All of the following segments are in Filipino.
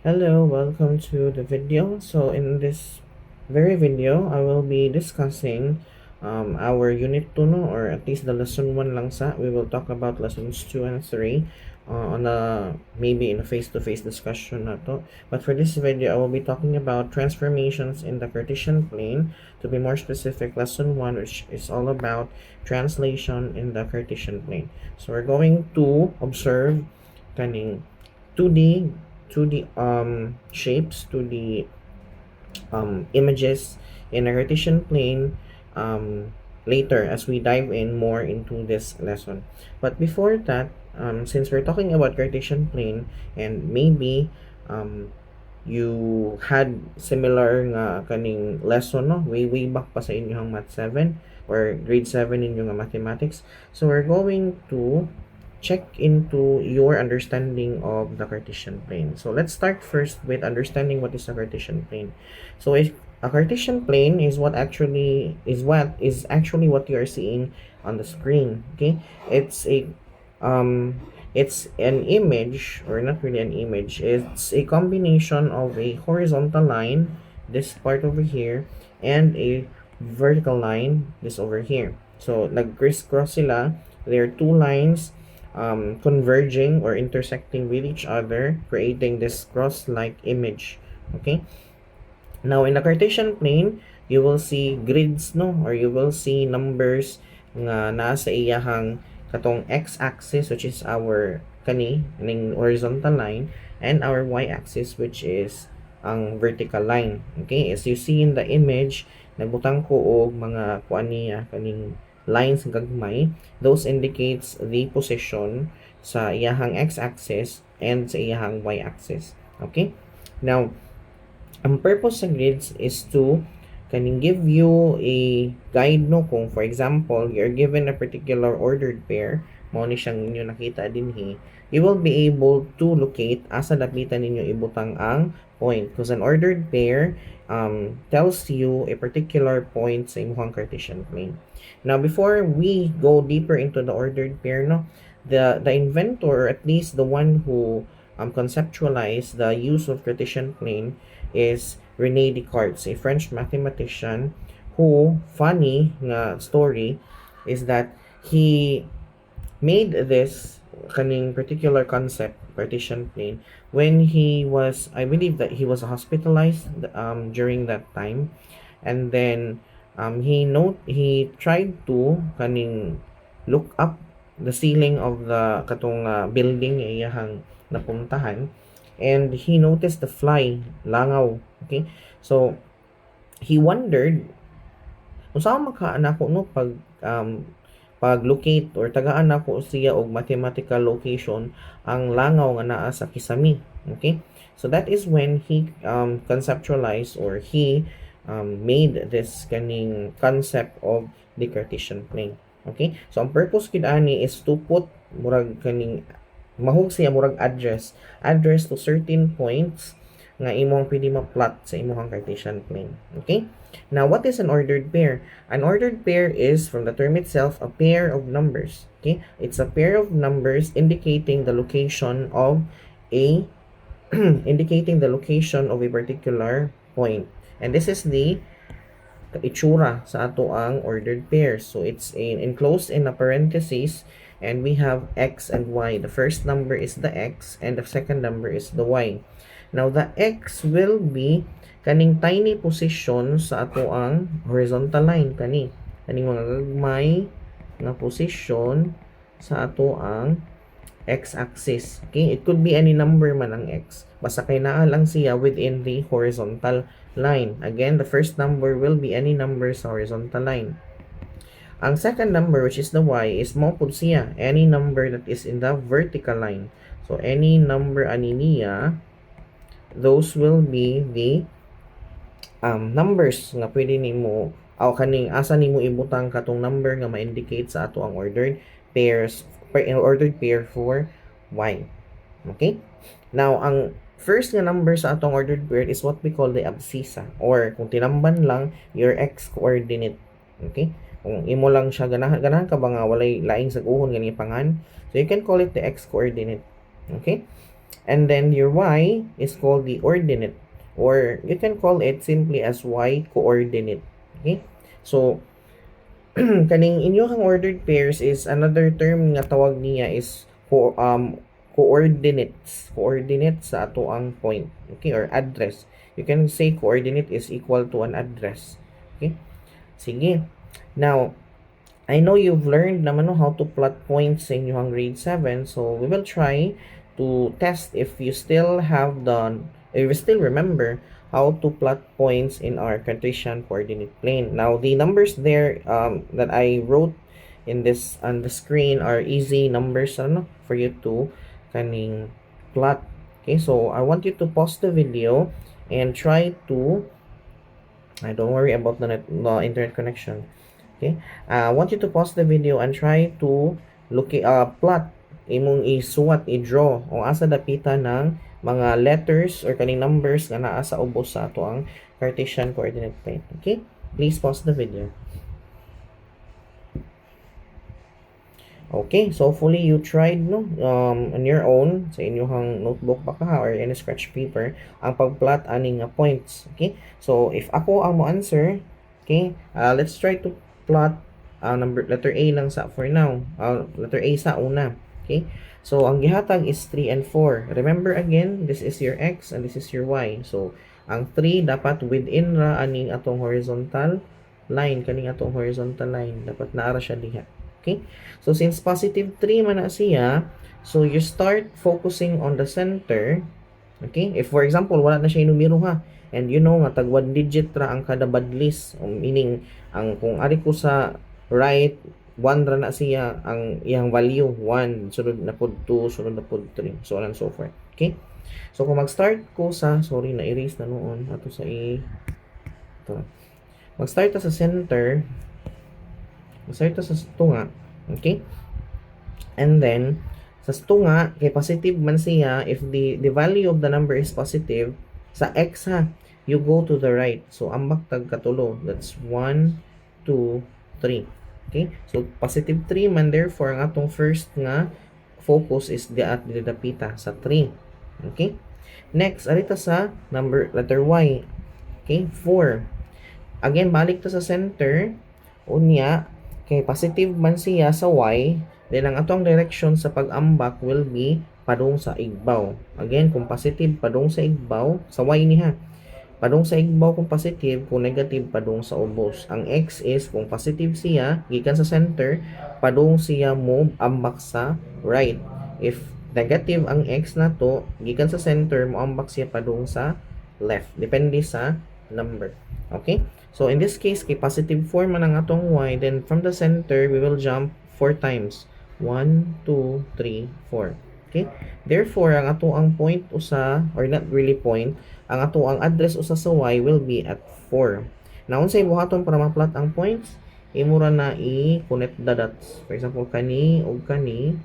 Hello, welcome to the video. So in this very video, I will be discussing our unit 2 no, or at least the lesson 1 lang sa. We will talk about lessons 2 and 3 on a maybe in a face-to-face discussion na to. But for this video, I will be talking about transformations in the Cartesian plane. To be more specific, lesson 1, which is all about translation in the Cartesian plane. So we're going to observe kaning 2D to the shapes, to the images in a Cartesian plane later as we dive in more into this lesson. But before that, since we're talking about Cartesian plane, and maybe you had similar nga kaning lesson no way back pa sa inyong math 7 or grade 7 inyong mathematics, so we're going to check into your understanding of the Cartesian plane. So let's start first with understanding what is a Cartesian plane. So if a Cartesian plane is what actually what you are seeing on the screen. Okay, it's a it's an image, or not really an image. It's a combination of a horizontal line, this part over here, and a vertical line, this over here. So nag-crisscross sila. There are two lines converging or intersecting with each other, creating this cross-like image. Okay. Now in the Cartesian plane, you will see grids no, or you will see numbers nga nasa iyahang katong x-axis, which is our ning horizontal line, and our y-axis, which is ang vertical line. Okay, as you see in the image, nagbutang ko og mga kuan niya kaning lines gagmay. Those indicates the position sa iyahang x-axis and sa iyahang y-axis. Okay, now ang purpose sa grids is to kaning give you a guide no, kung for example you're given a particular ordered pair, mao ni siyang inyo nakita dinhi, you will be able to locate asa dapitan ninyo ibutang ang point, because an ordered pair tells you a particular point sa imong Cartesian plane. Now before we go deeper into the ordered pair no, the inventor, or at least the one who conceptualized the use of Cartesian plane, is René Descartes, a French mathematician who, funny nga story, is that he made this kaning particular concept, Cartesian plane, when he was, I believe that he was hospitalized during that time. And then he tried to kaning look up the ceiling of the katong building iyahang napuntahan, and he noticed the fly langaw. Okay, so he wondered unsa maka nako no pag locate or tagaan nako siya og mathematical location ang langaw nga naa sa kisami. Okay, so that is when he conceptualized, or he made this kaning concept of the Cartesian plane. Okay, so ang purpose gid ani is to put murag kaning mahug siya murag address to certain points nga imong pwede ma-plot sa imong Cartesian plane. Okay? Now, what is an ordered pair? An ordered pair is, from the term itself, a pair of numbers. Okay? It's a pair of numbers indicating the location of a indicating the location of a particular point. And this is the itsura sa ato ang ordered pairs. So it's enclosed in a parenthesis, and we have x and y. The first number is the x and the second number is the y. Now the x will be kaning tiny position sa ato ang horizontal line, kaning mga gagmay nga position sa ato ang x-axis. Okay, it could be any number man ang x, basta kay naa lang siya within the horizontal line. Again, the first number will be any number sa horizontal line. Ang second number, which is the y, is mo pud siya any number that is in the vertical line. So any number ani niya, those will be the numbers nga pwede nimo o kaning asa nimo ibutang katong number nga ma-indicate sa ato ang ordered pairs, ordered pair for y. Okay? Now, ang first nga number sa atong ordered pair is what we call the abscissa, or kung tinamban lang, your x coordinate. Okay? Kung imo lang siya ganahan ka ba nga walay laing saguhon gani pangan, so you can call it the x coordinate. Okay? And then your y is called the ordinate, or you can call it simply as y coordinate. Okay? So, kaning inyong ordered pairs is another term nga tawag niya is coordinates sa ato ang point, okay, or address. You can say coordinate is equal to an address. Okay, sige. Now, I know you've learned naman no, how to plot points sa inyong grade 7, so we will try to test if you still have done, if you still remember how to plot points in our Cartesian coordinate plane. Now, the numbers there that I wrote in this on the screen are easy numbers ano, for you to kaning plot. Okay, so I want you to pause the video and try to, don't worry about the internet connection. Okay, I want you to pause the video and try to plot, imong isuwat, i-draw o asa dapita ng mga letters or kaning numbers nga naa sa ubos sa ato ang Cartesian coordinate plane. Okay, please pause the video. Okay, so hopefully you tried no on your own sa inyong notebook baka or any scratch paper ang pagplot aning points. Okay, so if ako ang mo answer, okay, let's try to plot letter A lang sa for now. Letter A sa una. Okay, so ang gihatag is 3 and 4. Remember again, this is your x and this is your y. So ang 3 dapat within ra aning atong horizontal line, kaning atong horizontal line dapat naara siya diha. Okay, so since positive 3 man na siya, so you start focusing on the center. Okay, if for example wala na siya numero ha, and you know nga tag 1 digit ra ang kada badlis, meaning ang kung ari ko sa right 1 ra na siya ang iyang value 1, sunod na pod 2, sunod na pod 3, so on and so forth. Okay, so kung mag-start ko sa, sorry na erase na noon ato sa ito, mag-start ta sa center, mag-start ta sa tunga. Okay, and then sa tunga kay positive man siya, if the value of the number is positive sa x ha, you go to the right, so ambak tag katulo, that's 1 2 3. Okay, so positive 3 man, therefore ang atong first nga focus is at didapita sa 3. Okay, next arita sa letter y. Okay, 4. Again balik to sa center, unya kay positive man siya sa y, then ang atong direction sa pag-ambak will be padung sa igbaw. Again, kung positive padung sa igbaw sa y niha, padung sa igbaw kung positive, kung negative padung sa ubos. Ang x is kung positive siya gikan sa center, padung siya mo ambak sa right. If negative ang x nato gikan sa center, mo ambak siya padung sa left, depende sa number. Okay, so in this case kay positive 4 man ang atong y, then from the center we will jump 4 times, 1 2 3 4. Okay, therefore ang ato ang point usa, or not really point, ang ato ang address usa sa y will be at 4. Now unsay buhaton para ma-plot ang points, imura na i-connect the dots, for example kani ug kani,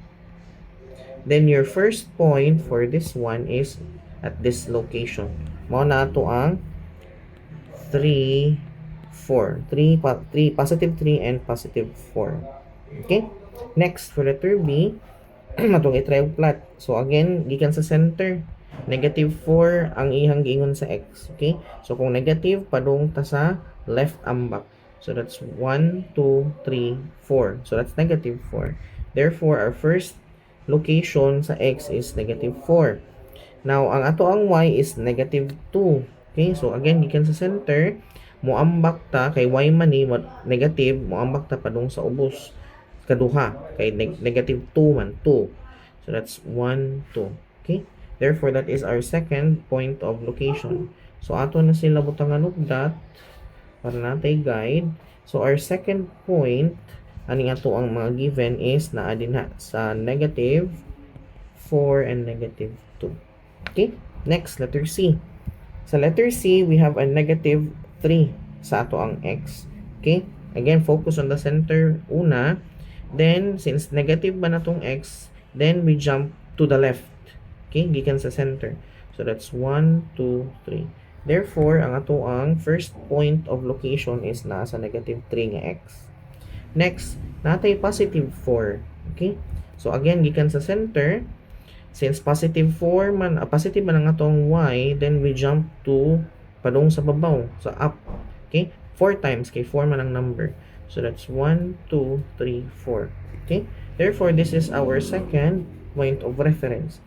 then your first point for this one is at this location. Mao na ato ang 3 4, 3 positive 3 and positive 4. Okay, next for letter B atong i-try og plot. So again, gikan sa center, negative 4 ang ihang giingon sa x. Okay, so kung negative padung ta sa left ambak, so that's 1 2 3 4, so that's negative 4. Therefore our first location sa x is negative 4. Now ang ato ang y is negative 2. Okay, so again gikan sa center, moambak ta kay y man ni negative, moambak ta padung sa ubos kaduha kay negative 2 man, 2. So that's 1 2. Okay, therefore that is our second point of location. So ato na sila butangan og dot para natay guide. So our second point aning ato ang mga given is naa dinha sa negative 4 and negative 2. Okay, next letter C. Sa letter C, we have a negative 3 sa ato ang x. Okay? Again, focus on the center una. Then, since negative ba na tong x, then we jump to the left. Okay? Gikan sa center. So, that's 1, 2, 3. Therefore, ang ato ang first point of location is nasa negative 3 nga x. Next, natay positive 4. Okay? So, again, gikan sa center, Since positive man ang atong y, then we jump to padung sa babaw, sa up. Okay? 4 times, kay 4 man ang number. So that's 1, 2, 3, 4. Okay? Therefore, this is our second point of reference.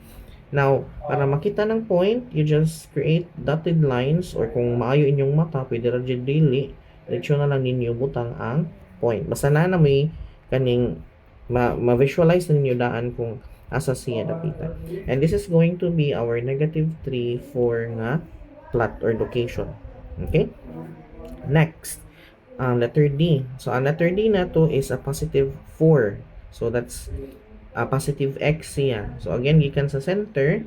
Now, para makita ng point, you just create dotted lines, or kung maayo inyong mata, pwede ra dyan dili, diretso na lang ninyo butang ang point. Basta na may kaning ma-visualize na ninyo daan kung asa siya dapita. And this is going to be our negative 3, 4 nga plot or location. Okay? Next, letter D. So, ang letter D na to is a positive 4. So, that's a positive x siya. So, again, gikan sa center,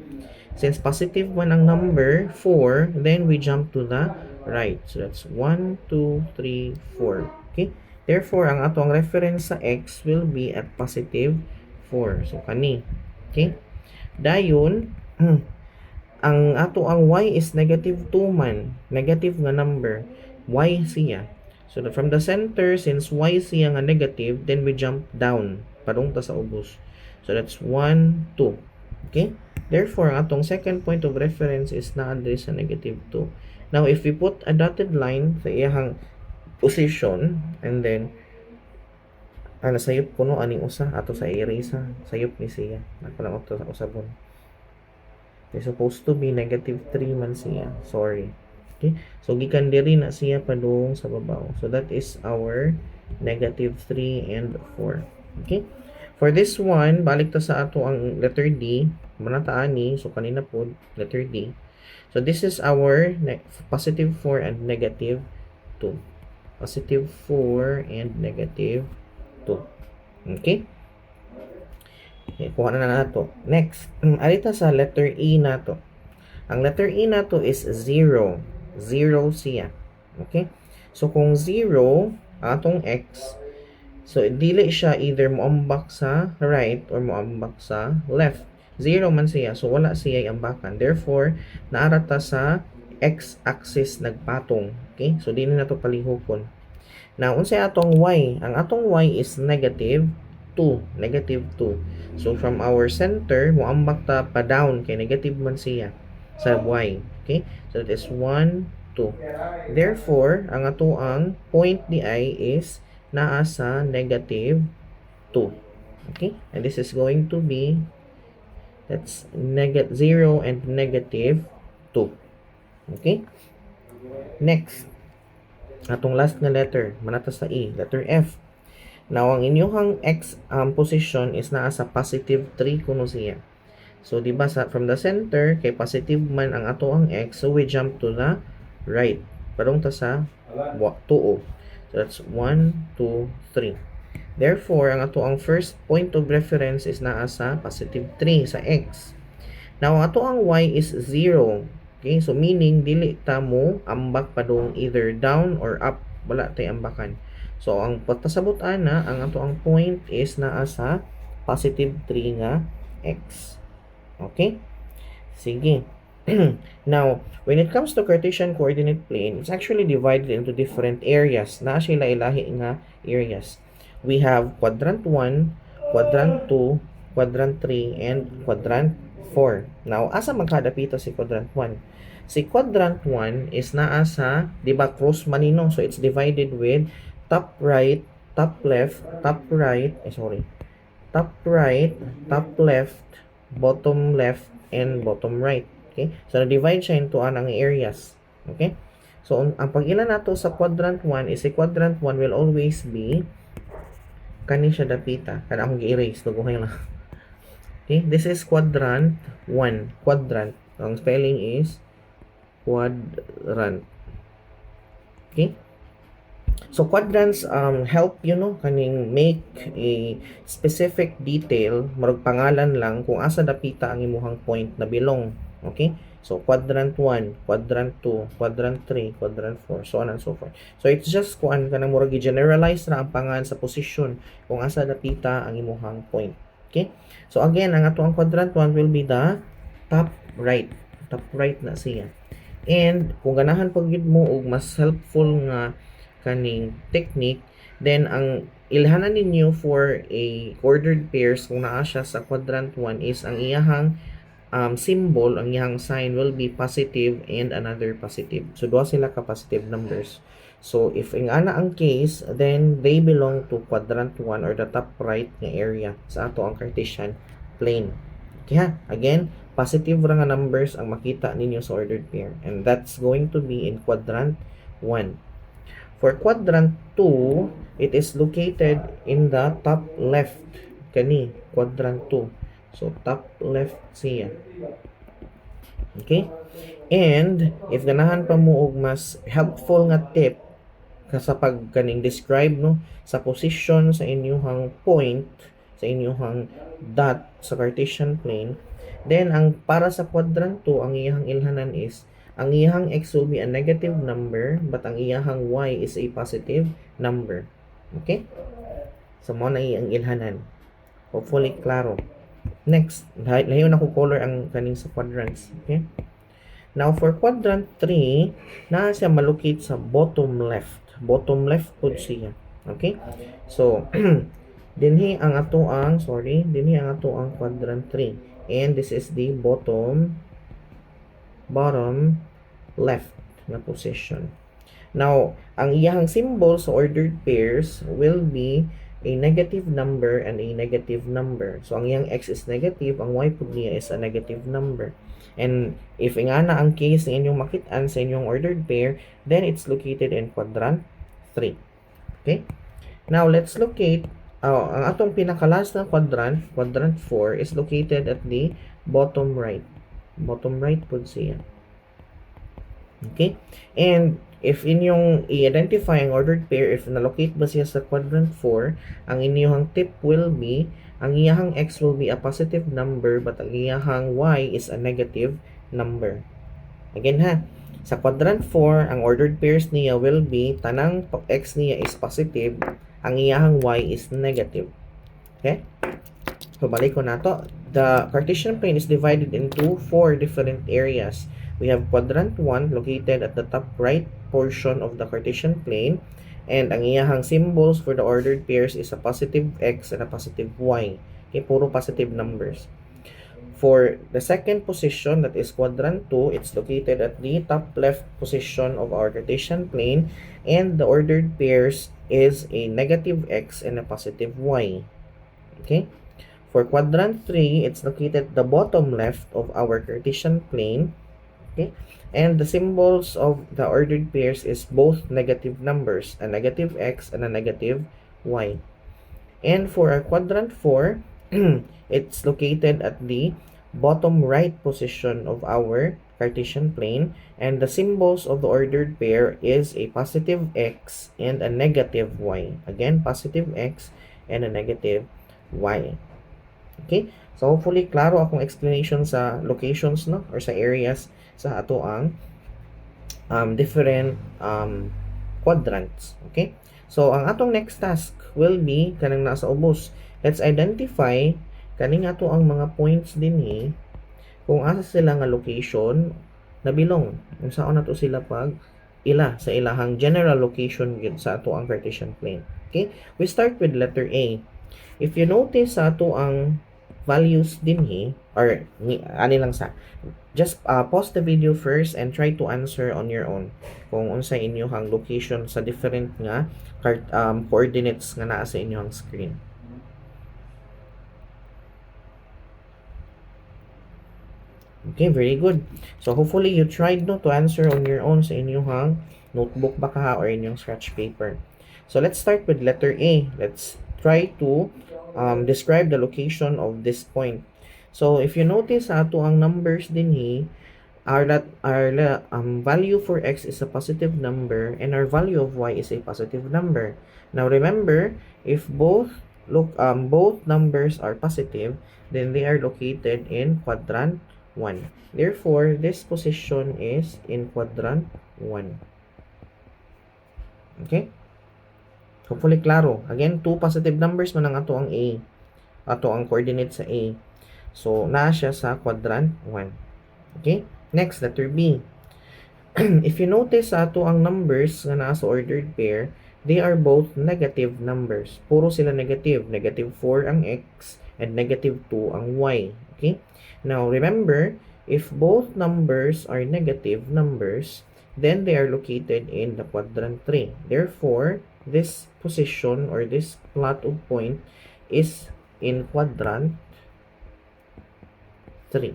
since positive 1 ang number, 4, then we jump to the right. So, that's 1, 2, 3, 4. Okay? Therefore, ang atong reference sa x will be at positive 4. So, kani. Okay? Dayon, ang ato ang y is negative 2 man. Negative nga number. Y siya. So, from the center, since y siya nga negative, then we jump down. Padung ta sa ubos. So, that's 1, 2. Okay? Therefore, ang atong second point of reference is na address sa negative 2. Now, if we put a dotted line sa iyahang position, and then sayop kuno aning usa ato sa erase sayop ni siya napalang to sa usabon. It's supposed to be negative 3 man siya, sorry. Okay, so gikan diri na siya padung sa babaw. So that is our negative 3 and 4. Okay, for this one balik ta sa ato ang letter D manataan ni, so kanina po letter D. So this is our positive 4 and negative 2. Positive 4 and negative 2. Okay? Okay, kuha na nato. Next, alita sa letter E na to. Ang letter E na to is 0. 0 siya. Okay? So, kung 0, atong x, so, dili siya either moambak sa right or moambak sa left. 0 man siya. So, wala siya ambakan. Therefore, naarata sa x-axis nagpatong. Okay? So, di na to palihokon. Now, unsay atong y? Ang atong y is negative 2. Negative 2. So, from our center, moambak ta pa down kay negative man siya sa y. Okay? So, that is 1, 2. Therefore, ang ato ang point di ay is naa sa negative 2. Okay? And this is going to be that's 0 and negative 2. Okay? Next, atong last na letter, manata sa E, letter F. Now, ang inyong x position is naa sa positive 3 kuno siya. So, di ba from the center, kay positive man ang ato ang x, so we jump to the right. Padung ta sa 2. So, that's 1, 2, 3. Therefore, ang ato ang first point of reference is naa sa positive 3 sa x. Now, ang ato ang y is 0. Okay, so meaning dili ta mo ambak padung either down or up, wala tay ambakan. So ang patasabot ana ang ato ang point is naa sa positive 3 nga x. Okay? Sige. Now, when it comes to Cartesian coordinate plane, it's actually divided into different areas. Naa siya ilahi nga areas. We have quadrant 1, quadrant 2, quadrant 3, and quadrant 4. Now, asa magkadapita si quadrant 1? Si quadrant 1 is naa sa, di ba, cross manino. So, it's divided with top right, top left, top right, top right, top left, bottom left, and bottom right. Okay? So, na-divide siya into anang areas. Okay? So, ang pag-ilan nato sa quadrant 1 is si quadrant 1 will always be kani siya dapita. Kana akong i-erase. Luguhay lang. Okay? This is quadrant 1. Quadrant. Ang spelling is quadrant. Okay? So, quadrants help you, no, kaning make a specific detail, marag pangalan lang, kung asa dapita ang imuhang point na belong. Okay? So, quadrant 1, quadrant 2, quadrant 3, quadrant 4, so on and so forth. So, it's just kuan ka na murag i-generalize na ang pangalan sa position kung asa dapita ang imuhang point. Okay? So, again, ang ato ang quadrant 1 will be the top right. Top right na siya. And, kung ganahan pag yun mo og mas helpful nga kaning technique, then ang ilhanan ninyo for a ordered pairs kung naa siya sa quadrant 1 is ang iyahang symbol, ang iyang sign will be positive and another positive. So, duha sila ka positive numbers. So, if ang ana ang case, then they belong to quadrant 1 or the top right nga area sa ato ang Cartesian plane. Okay ha? Again, positive ra nga numbers ang makita ninyo sa ordered pair. And that's going to be in quadrant 1. For quadrant 2, it is located in the top left. Kani, quadrant 2. So, top left siya. Okay? And, if ganahan pa mo og mas helpful nga tip sa pagkaning describe no sa position sa inyong point, sa inyong dot sa Cartesian plane, then ang para sa quadrant 2, ang iyang ilhanan is ang iyang x will be a negative number but ang iyang y is a positive number. Okay? So, mo na iyang ilhanan. Hopefully, klaro. Next, layo na ko color ang kaning sa quadrants. Okay? Now, for quadrant 3, na siya malocate sa bottom left. Bottom left po siya. Okay? So, dinhi ang ato ang quadrant 3. And this is the bottom left na position. Now, ang iyang symbol sa ordered pairs will be a negative number and a negative number. So, ang iyang x is negative, ang y po niya is a negative number. And if nga na ang case na inyong makitaan sa inyong ordered pair, then it's located in quadrant 3. Okay? Now, let's locate, ang atong pinakalas na quadrant 4, is located at the bottom right. Bottom right po siya. Okay? And if inyong i-identify ang ordered pair, if na-locate ba siya sa quadrant 4, ang inyong tip will be, ang iyahang x will be a positive number but ang iyahang y is a negative number. Again ha, sa quadrant 4, ang ordered pairs niya will be, tanang x niya is positive, ang iyahang y is negative. Okay? So, balik ko na to. The Cartesian plane is divided into 4 different areas. We have quadrant 1 located at the top right portion of the Cartesian plane, and ang iyahang symbols for the ordered pairs is a positive x and a positive y. Okay, puro positive numbers. For the second position, that is quadrant 2, it's located at the top left position of our Cartesian plane, and the ordered pairs is a negative x and a positive y. Okay? For quadrant 3, it's located at the bottom left of our Cartesian plane. Okay? And the symbols of the ordered pairs is both negative numbers, a negative x and a negative y. And for our quadrant 4, it's located at the bottom right position of our Cartesian plane, and the symbols of the ordered pair is a positive x and a negative y. Again, positive x and a negative y. Okay? So, hopefully, klaro akong explanation sa locations, no? Or sa areas sa ato ang different quadrants. Okay? So, ang atong next task will be, kanang nasa ubos, let's identify kaning ato ang mga points din kung asa sila nga location na bilong. Kung saan na to sila pag sa ilahang general location yun sa ato ang Cartesian plane. Okay? We start with letter A. If you notice sa ato ang values din or ani lang sa, just pause the video first and try to answer on your own kung unsa inyong location sa different nga coordinates nga naa sa inyong screen. Okay, very good. So hopefully you tried to answer on your own sa inyong notebook baka or inyong scratch paper. So let's start with letter A. Let's try to describe the location of this point. So if you notice ato ang numbers din our value for x is a positive number and our value of y is a positive number. Now remember, if both numbers are positive, then they are located in quadrant 1. Therefore, this position is in quadrant 1. Okay? Hopefully klaro. Again, 2 positive numbers man ang ato ang A. Ato ang coordinate sa A. So, naa siya sa quadrant 1. Okay? Next, letter B. If you notice sa ato ang numbers nga naa sa ordered pair, they are both negative numbers. Puro sila negative. Negative 4 ang x and negative 2 ang y. Okay? Now, remember, if both numbers are negative numbers, then they are located in the quadrant 3. Therefore, this position or this plot of point is in quadrant 3.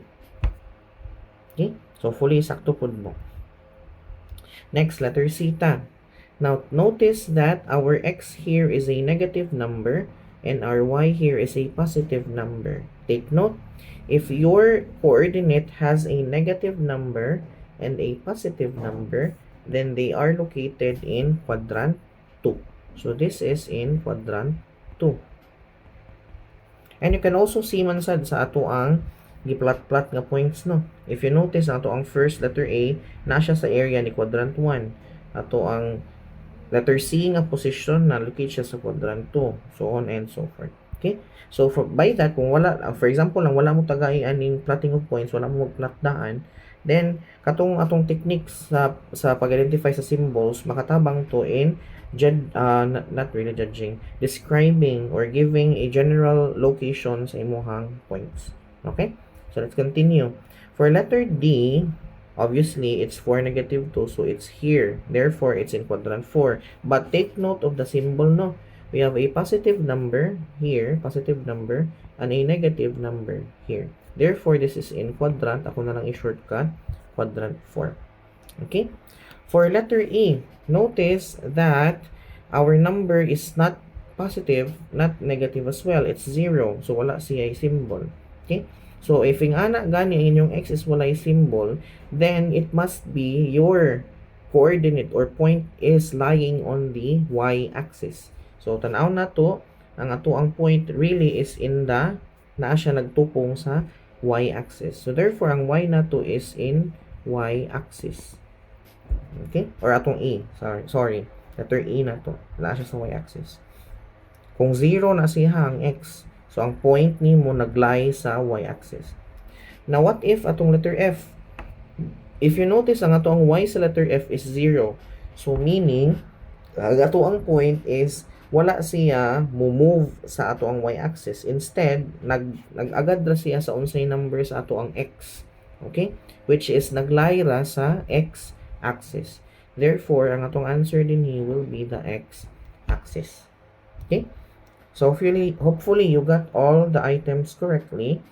Okay? So, fully sakto pud mo. Next, letter C ta. Now, notice that our x here is a negative number and our y here is a positive number. Take note, if your coordinate has a negative number and a positive number, then they are located in quadrant 2. So, this is in quadrant 2. And you can also see man sad sa ato ang giplat-plat nga points, no? If you notice, ato ang first letter A, na siya sa area ni quadrant 1. Ato ang letter C nga position, na-locate siya sa quadrant 2. So on and so forth. Okay? So, by that, kung wala, for example lang, wala mo tagay aning plotting of points, wala mo mag-plot daan, then, katong atong techniques sa pag-identify sa symbols, makatabang to in not really judging, describing or giving a general location sa imuhang points. Okay? So, let's continue. For letter D, obviously, it's 4 negative 2, so it's here. Therefore, it's in quadrant 4. But take note of the symbol, no? We have a positive number here, positive number, and a negative number here. Therefore, this is in quadrant. Ako na lang i-shortcut, quadrant 4. Okay? For letter E, notice that our number is not positive, not negative as well. It's 0. So, wala siya symbol. Okay? So, if yung anak gani ang inyong x is walay symbol, then it must be your coordinate or point is lying on the y-axis. So, tanaw na to, ang ato ang point really is in the, naa siya nagtupong sa y-axis. So, therefore, ang y na to is in y-axis. Okay? Or atong E. Sorry. Letter E na to. Naa siya sa y-axis. Kung 0 na siya ang x, so, ang point ni mo naglay sa y-axis. Now, what if atong letter F? If you notice, ang ato ang y sa letter F is 0. So, meaning, ang ato ang point is, wala siya move sa ato ang y-axis. Instead, nag-agad ra siya sa unsay number sa ato ang x. Okay? Which is, naglay ra sa x-axis. Therefore, ang atong answer din here will be the x-axis. Okay? So, hopefully, you got all the items correctly,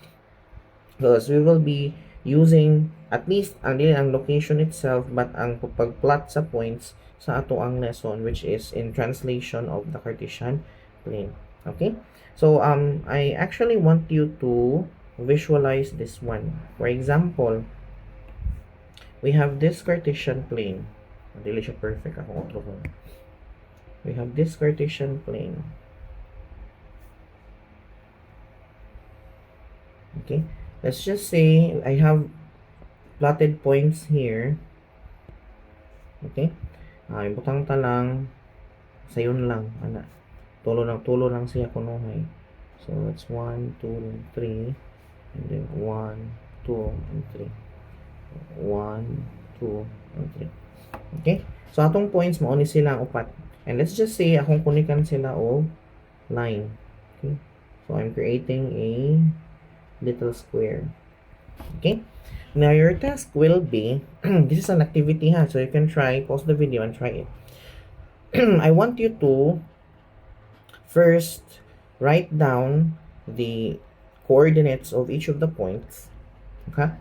because we will be using at least ang location itself, but ang pagplot sa points sa ato ang lesson, which is in translation of the Cartesian plane. Okay? So, I actually want you to visualize this one. For example, we have this Cartesian plane. Dili siya perfect. We have this Cartesian plane. Okay, let's just say I have plotted points here. Okay, ibutang ta lang sayon lang ana. Tulo lang siya kunuhay. So it's 1 2 3 and then 1 2 and 3. 1 2 and 3. Okay, so atong points mao ni sila ang upat. And let's just say akong kunikan sila og line. Okay, so I'm creating a little square. Okay, now your task will be this is an activity so you can pause the video and try it. I want you to first write down the coordinates of each of the points. Okay,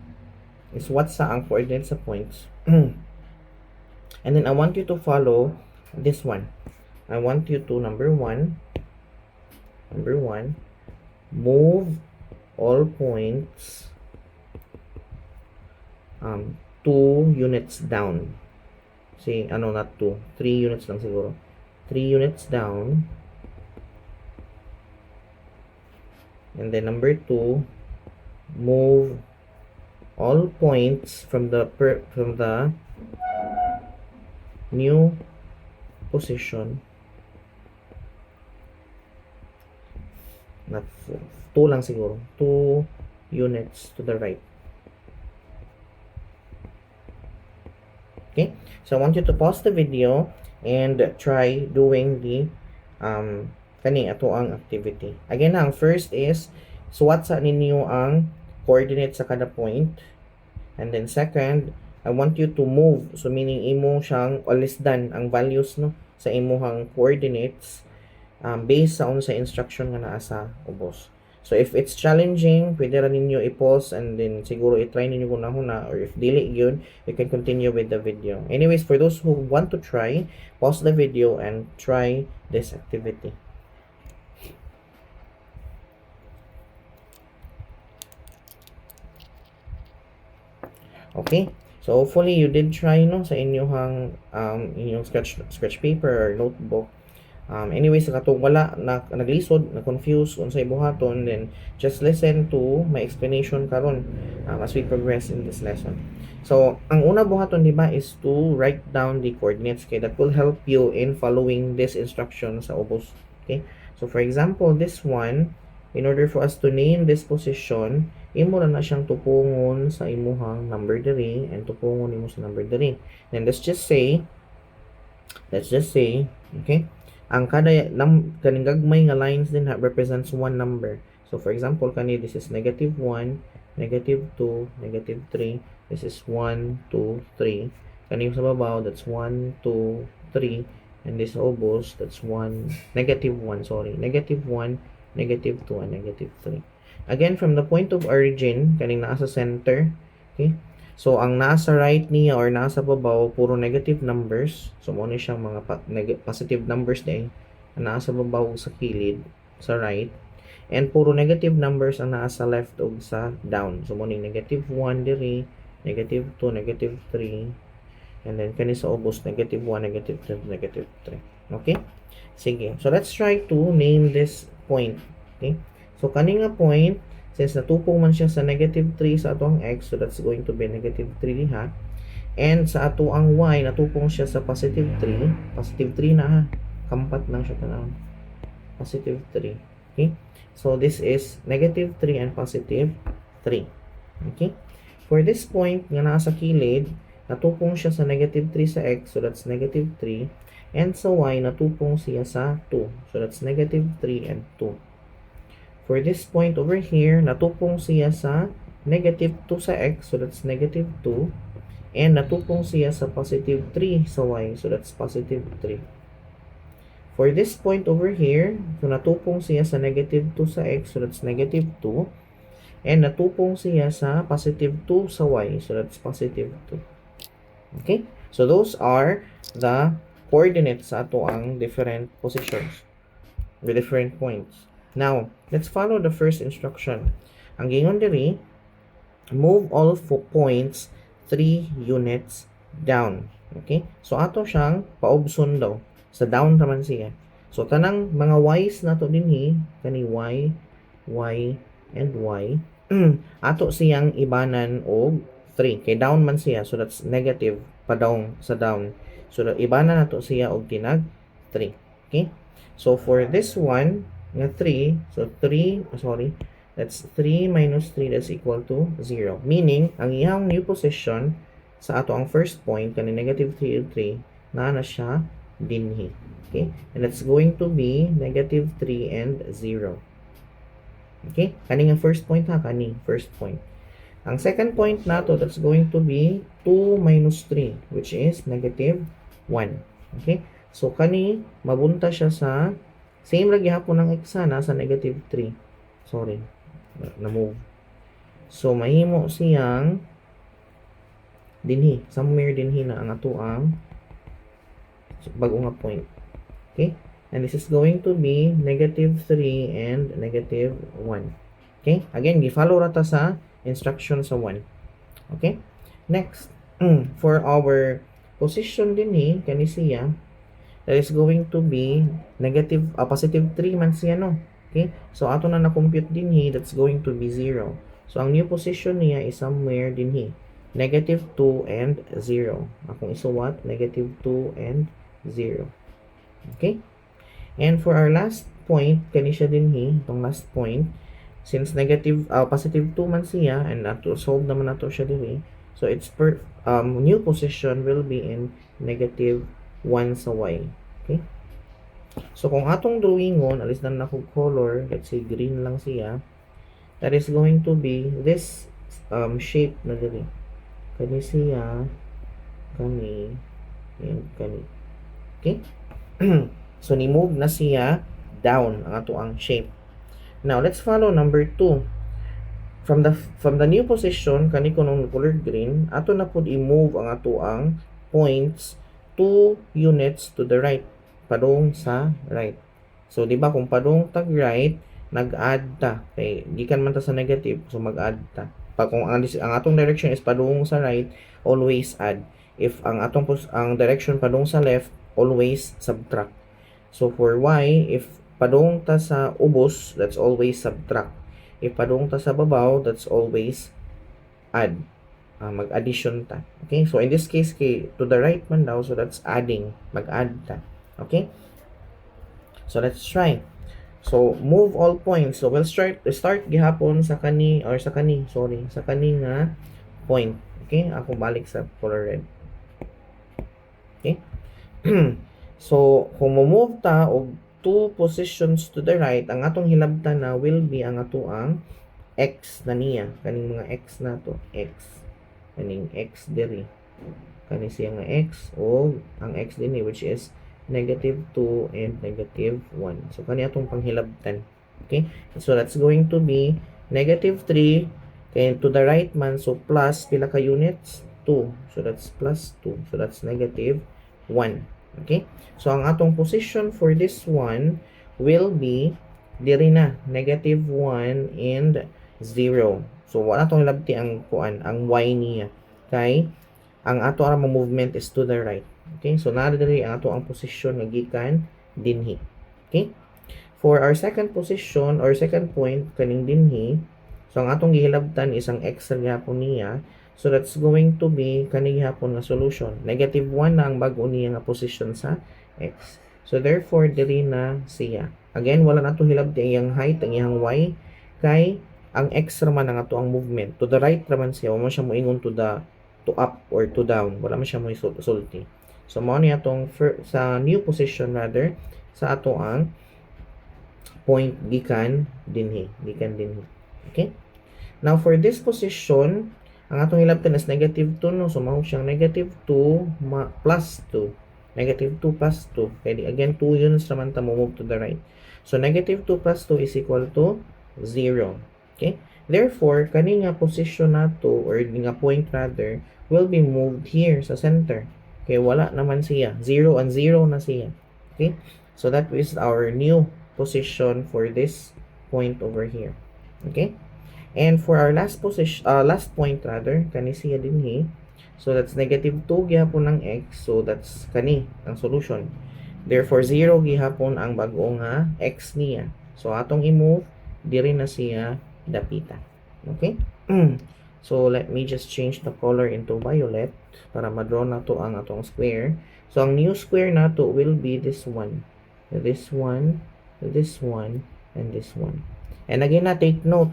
is what's ang coordinates sa points. And then I want you to follow this one. I want you to number one, move all points 2 units down. See, not 2, 3 units lang siguro. 3 units down. And then number 2, move all points from the new position. Not 2 lang siguro. 2 units to the right. Okay? So, I want you to pause the video and try doing the kani ato ang activity. Again, ang first is suwat sa ninyo ang coordinate sa kada point. And then second, I want you to move. So meaning imo siyang alisdan ang values no sa imuhang coordinates based sa unsa instruction nga naa sa ubos. So if it's challenging, pwede ra ninyo i-pause and then siguro i-try ninyo hunahuna, or if dili yun, you can continue with the video. Anyways, for those who want to try, pause the video and try this activity. Okay? So hopefully you did try no sa inyong sketch paper or notebook. Anyways, katong wala na naglisod, na confused unsay buhaton, then just listen to my explanation karon as we progress in this lesson. So, ang una buhaton diba is to write down the coordinates, kay that will help you in following this instruction sa ubos. Okay? So, for example, this one, in order for us to name this position, imo na siyang tupungon sa imuhang number diri and tupungon imo sa number diri. Then let's just say, okay, ang kaning gagmay nga lines din represents one number. So for example, this is -1, -2, -3. This is 1, 2, 3. Kani sa babaw, that's 1, 2, 3. And this obos, that's -1, sorry. -1, -2, and -3. Again, from the point of origin, kaning naa sa center, okay? So, ang nasa right niya or nasa babaw, puro negative numbers. So, mo ni siyang mga positive numbers din. Ang nasa babaw sa kilid, sa right. And puro negative numbers ang nasa left o sa down. So, mo ni -1 diri, -2, -3. And then, kani sa ubos, -1, -2, -3. Okay? Sige. So, let's try to name this point. Okay? So, kani nga point, since natupong man siya sa -3 sa ato ang x, so that's going to be -3 diha. And sa ato ang y, natupong siya sa +3. +3 na ha. Kampat lang siya tanaw. +3. Okay? So, this is -3 and +3. Okay? For this point nga nasa kilid, natupong siya sa -3 sa x, so that's -3. And sa y, natupong siya sa 2. So, that's -3 and 2. For this point over here, natupong siya sa -2 sa x, so that's -2. And natupong siya sa +3 sa y, so that's +3. For this point over here, so natupong siya sa -2 sa x, so that's -2. And natupong siya sa +2 sa y, so that's +2. Okay? So those are the coordinates sa ato ang different positions with different points. Now, let's follow the first instruction. Ang gingon diri, move all points 3 units down. Okay? So, ato siyang paubson daw. Sa down naman siya. So, tanang mga y's na to dinhi, kani y, y, and y, ato siyang ibanan og 3. Kay down man siya, so that's negative pa down sa down. So, ibanan nato siya og tinag 3. Okay? So, for this one, nga 3, so 3, that's 3 minus 3, that's equal to 0. Meaning, ang iyang new position sa ato ang first point, kani -3 and 3, na siya dinhi. Okay? And that's going to be -3 and 0. Okay? Kani nga first point ha, first point. Ang second point nato, that's going to be 2 minus 3, which is -1. Okay? So, kani, mabunta siya sa same lagi hapon ng x na sa -3. Sorry. Na-move. So, mahimo siyang dinhi. Somewhere dinhi na ang ato ang bago nga point. Okay? And this is going to be -3 and -1. Okay? Again, gi-follow rata sa instruction sa 1. Okay? Next, for our position dinhi, kani siya, that is going to be +3 man siya, no? Okay? So, ato na na-compute dinhi, that's going to be 0. So, ang new position niya is somewhere dinhi. -2 and 0. Akong isuwat, -2 and 0. Okay? And for our last point, kani siya dinhi, itong last point, since +2 man siya, and ato solve naman nato siya dinhi, so its new position will be in -1 sa y. Okay? So, kung atong drawingon, alis na na color, let's say green lang siya, that is going to be this shape na diri. Kani siya, kani, and kani. Okay? So, ni-move na siya down ang ato ang shape. Now, let's follow number 2. From the new position, kani ko nung color green, ato na pud i-move ang ato ang points 2 units to the right. Padung sa right. So, di ba kung padung tag right, nag-add ta. Okay, gikan man ta sa negative, so mag-add ta. Pag kung ang atong direction is padung sa right, always add. If ang direction padung sa left, always subtract. So for y, if padung ta sa ubos, that's always subtract. If padung ta sa babaw, that's always add. Mag-addition ta. Okay? So in this case, to the right man daw, so that's adding. Mag-add ta. Okay? So let's try. So move all points. So we'll start gihapon sa kani nga point. Okay? Ako balik sa color red. Okay? So kung mo-move ta og 2 positions to the right, ang atong hilabtan na will be ang ato ang x na niya. Kaning mga x na to, x. Kaning x diri. Kani siya nga x o ang x din which is negative 2 and negative 1. So, kani atong panghilabtan. Okay? So, that's going to be negative 3 and to the right man, so plus, pila ka units? 2. So, that's plus 2. So, that's negative 1. Okay? So, ang atong position for this one will be diri na, negative 1 and 0. So, wala atong hilabti ang y niya. Kay, ang ato ang movement is to the right. Okay, so nadiri ang ato ang position nga gikan dinhi. Okay? For our second position or second point kaning dinhi, so ang atong gihilabtan is ang x ra gyapon niya. So that's going to be kani gyapon nga solution. Negative 1 na ang bag-o niya nga position sa x. So therefore diri na siya. Again, wala nato hilabti ang height, ang iyang y kay ang x ra man ang ato ang movement. To the right ra man siya, wala siya moingon to up or to down. Wala man siya mo isulti. So, mao ni atong sa new position rather sa ato ang point gikan dinhi. Okay? Now, for this position, ang atong hilabtan is negative 2, no? So, mao siyang negative 2 plus 2. Negative 2 plus 2. Kaya again, 2 units naman ta move to the right. So, negative 2 plus 2 is equal to 0. Okay? Therefore, kani nga position nato or nga point rather will be moved here sa center. Okay, wala naman siya. 0 and 0 na siya. Okay? So, that is our new position for this point over here. Okay? And for our last point rather, kani siya dinhi. So, that's negative 2 gihapon ng x. So, that's kani ang solution. Therefore, 0 gihapon ang bag-o nga x niya. So, atong i-move, diri na siya dapita. Okay? So, let me just change the color into violet para ma-draw na to ang atong square. So, ang new square na to will be this one. This one, this one, and this one. And again na, take note.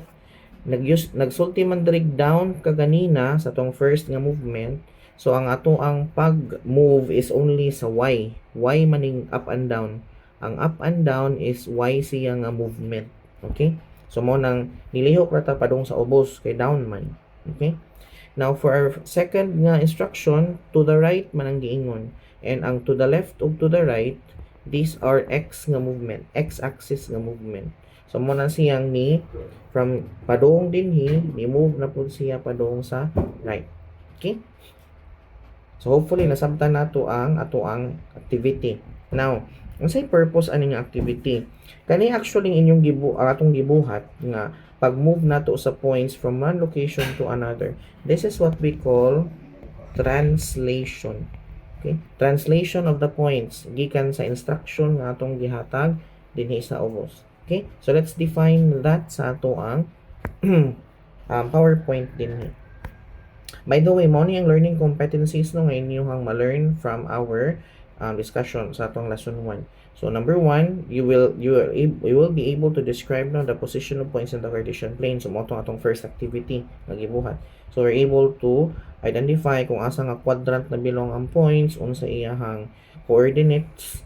Nagsulti man dirig down kaganina sa tong first nga movement. So, ang ato ang pag-move is only sa y. Y maning up and down. Ang up and down is y siya nga movement. Okay? So, mo nang nilihok rata padung sa ubos kay down man. Okay? Now, for our second nga instruction, to the right man ang giingon. And ang to the left o to the right, these are x nga movement. X-axis nga movement. So, mo na siyang from padung dinhi, ni-move na po siya padung sa right. Okay? So, hopefully, nasabtan na to ang ato ang activity. Now, ang say purpose ano yung activity? Kani actually inyong atong gibuhat nga pag-move nato sa points from one location to another. This is what we call translation. Okay? Translation of the points gikan sa instruction nga atong gihatag dinhi sa ubos. Okay? So let's define that sa ato ang PowerPoint dinhi. By the way, mo ni ang learning competencies no nga inyong ma-learn from our discussion sa atong lesson 1. So number 1, you will be able to describe now the position of points in the Cartesian plane. So mo atong first activity nga gibuhat. So we're able to identify kung asa nga quadrant na belong ang points, unsa iyahang coordinates,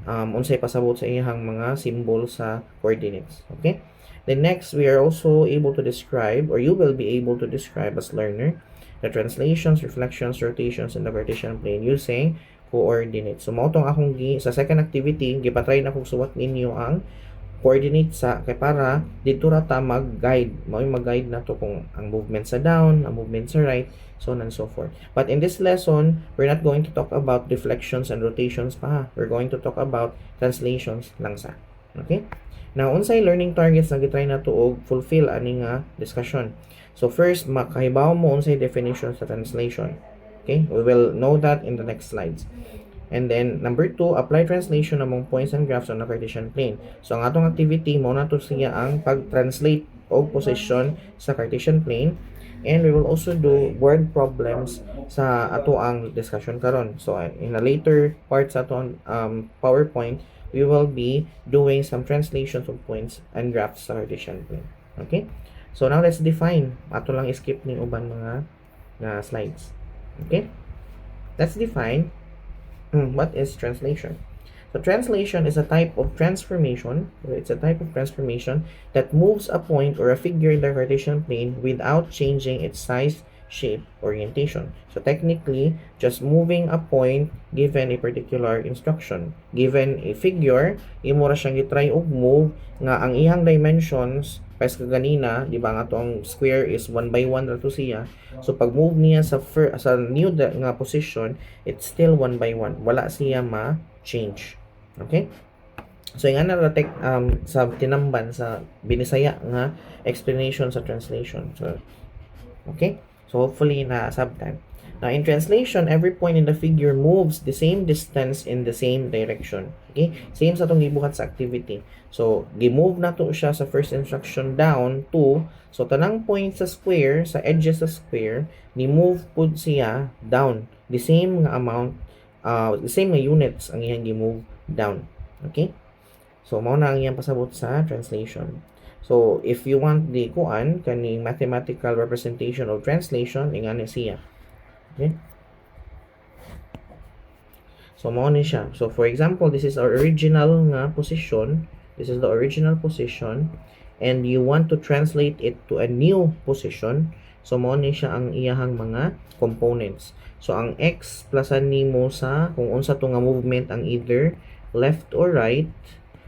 unsay pasabot sa iyahang mga symbol sa coordinates. Okay? Then next, we are also able to describe, or you will be able to describe as learner, the translations, reflections, rotations in the Cartesian plane using coordinates. So, mao tong akong sa second activity, gipatry na kong suwat ninyo ang coordinate sa kay para dito ra ta mag-guide, mag-guide na to kung ang movement sa down, ang movement sa right, so on and so forth. But in this lesson, we're not going to talk about deflections and rotations pa ha. We're going to talk about translations lang sa. Okay? Now, unsay learning targets na gitry na to og fulfill ani nga discussion. So first, makahibaw mo unsay definition sa translation. Okay? We will know that in the next slides. And then, number 2, apply translation among points and graphs on the Cartesian plane. So, ang atong activity, mo na to siya ang pag-translate o position sa Cartesian plane. And we will also do word problems sa ato ang discussion karon. So, in a later part sa ato PowerPoint, we will be doing some translations of points and graphs sa Cartesian plane. Okay? So, now let's define. Ato lang skip ni uban mga slides. Okay? Let's define what is translation. So translation is a type of transformation. It's a type of transformation that moves a point or a figure in the Cartesian plane without changing its size, shape, orientation. So technically, just moving a point given a particular instruction. Given a figure, imo ra siyang gitry og move nga ang iyang dimensions pes kaganina, di ba nga tong square is 1 by 1 ra to siya. So pag move niya sa new nga position, it's still 1 by 1. Wala siya ma-change. Okay? So yung na sa tinamban sa binisaya nga explanation sa translation. So okay? So hopefully na sabtan. Now in translation, every point in the figure moves the same distance in the same direction. Okay? Same sa itong gibuhat sa activity. So, gi-move na to siya sa first instruction down to, so tanang point sa square, sa edges sa square, ni-move po siya down. The same nga amount, the same nga units ang iyang gi-move down. Okay? So, mao na ang iyang pasabot sa translation. So, if you want the kaning mathematical representation of translation, ingani siya. Okay? So, mao ni siya. So, for example, this is our original nga position. This is the original position. And you want to translate it to a new position. So, mao ni siya ang iyahang mga components. So, ang x plusan nimo sa kung unsa to nga movement ang either left or right.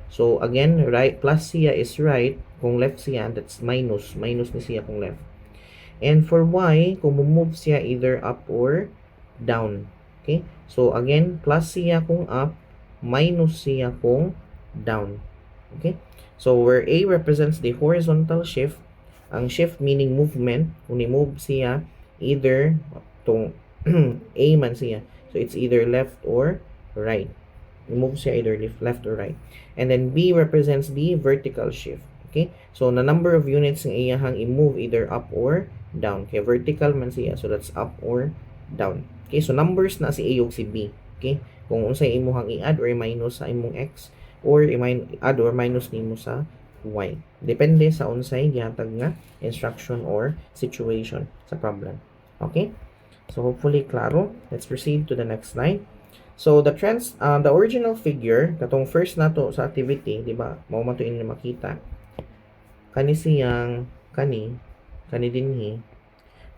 So, again, right plus siya is right. Kung left siya, that's minus. Minus ni siya kung left. And for y, kung move siya either up or down. Okay? So, again, plus siya kung up, minus siya kung down. Okay? So, where A represents the horizontal shift, ang shift meaning movement, kung ni-move siya, either, tong A man siya. So, it's either left or right. Move siya either left or right. And then B represents the vertical shift. Okay? So, na number of units ng iyahang i-move either up or down. Okay? Vertical man siya. So, that's up or down. Okay? So, numbers na si A ug si B. Okay? Kung unsay imuhang i-add or i-minus sa imong X or i-add or minus nimo sa Y. Depende sa unsay gihatag nga instruction or situation sa problem. Okay? So, hopefully, klaro. Let's proceed to the next slide. So, the original figure, katong first nato sa activity, di ba? Mao man to inyo makita. Kani siyang, kani dinhi.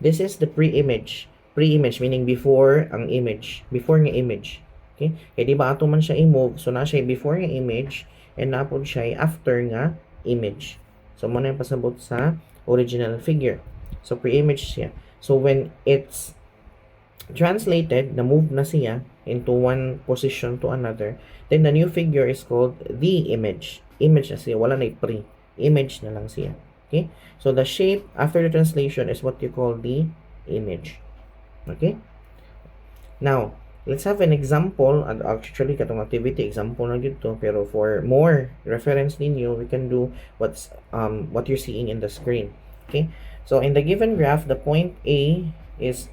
This is the pre-image. Pre-image, meaning before ang image. Before nga image. Okay? Kaya di ba ato man siya i-move, so na siya before nga image, and napod siya after nga image. So, muna yung pasabot sa original figure. So, pre-image siya. So, when it's translated, na-move na siya into one position to another, then the new figure is called the image. Image na siya, wala na pre. Image na lang siya. Okay? So, the shape after the translation is what you call the image. Okay? Now, let's have an example. And actually, katong activity, example na dito. Pero for more reference ninyo, we can do what you're seeing in the screen. Okay? So, in the given graph, the point A is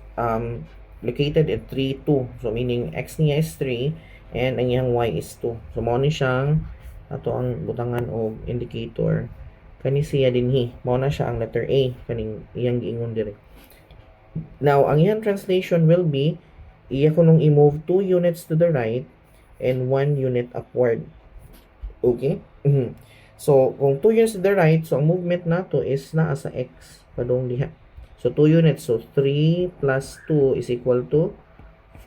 located at 3, 2. So, meaning x niya is 3 and ang iyang y is 2. So, mao ni siyang ato ang butangan o indicator. Kani siya dinhi. Mao na siya ang letter A. Kaning iyang giingon dire. Now, ang iyang translation will be iya ko nung i-move 2 units to the right and 1 unit upward. Okay? So, kung 2 units to the right, so ang movement nato is naa sa x padung diha. So, 2 units. So, 3 plus 2 is equal to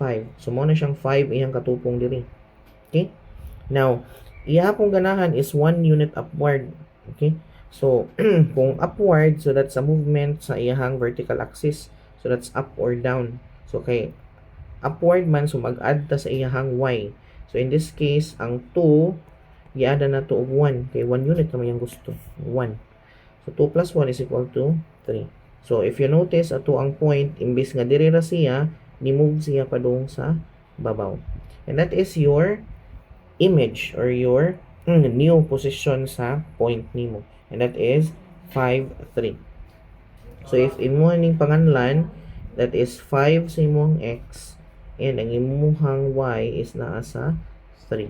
5. So, mo na siyang 5 iyang katupong diri. Okay? Now, iya kung ganahan is 1 unit upward. Okay? So, kung upward, so that's a movement sa iyahang vertical axis. So, that's up or down. So, kay upward man, so mag-add ta sa iyahang y. So, in this case, ang 2, i-add na to of 1. Kay 1 unit naman yung gusto. 1. So, 2 plus 1 is equal to 3. So, if you notice, ato ang point, imbis nga diri ra siya, ni-move siya padung sa babaw. And that is your image or your new position sa point nimo. And that is 5, 3. So, if imo ning panganlan, that is 5 sa imong x, and ang imuhang y is naa sa 3.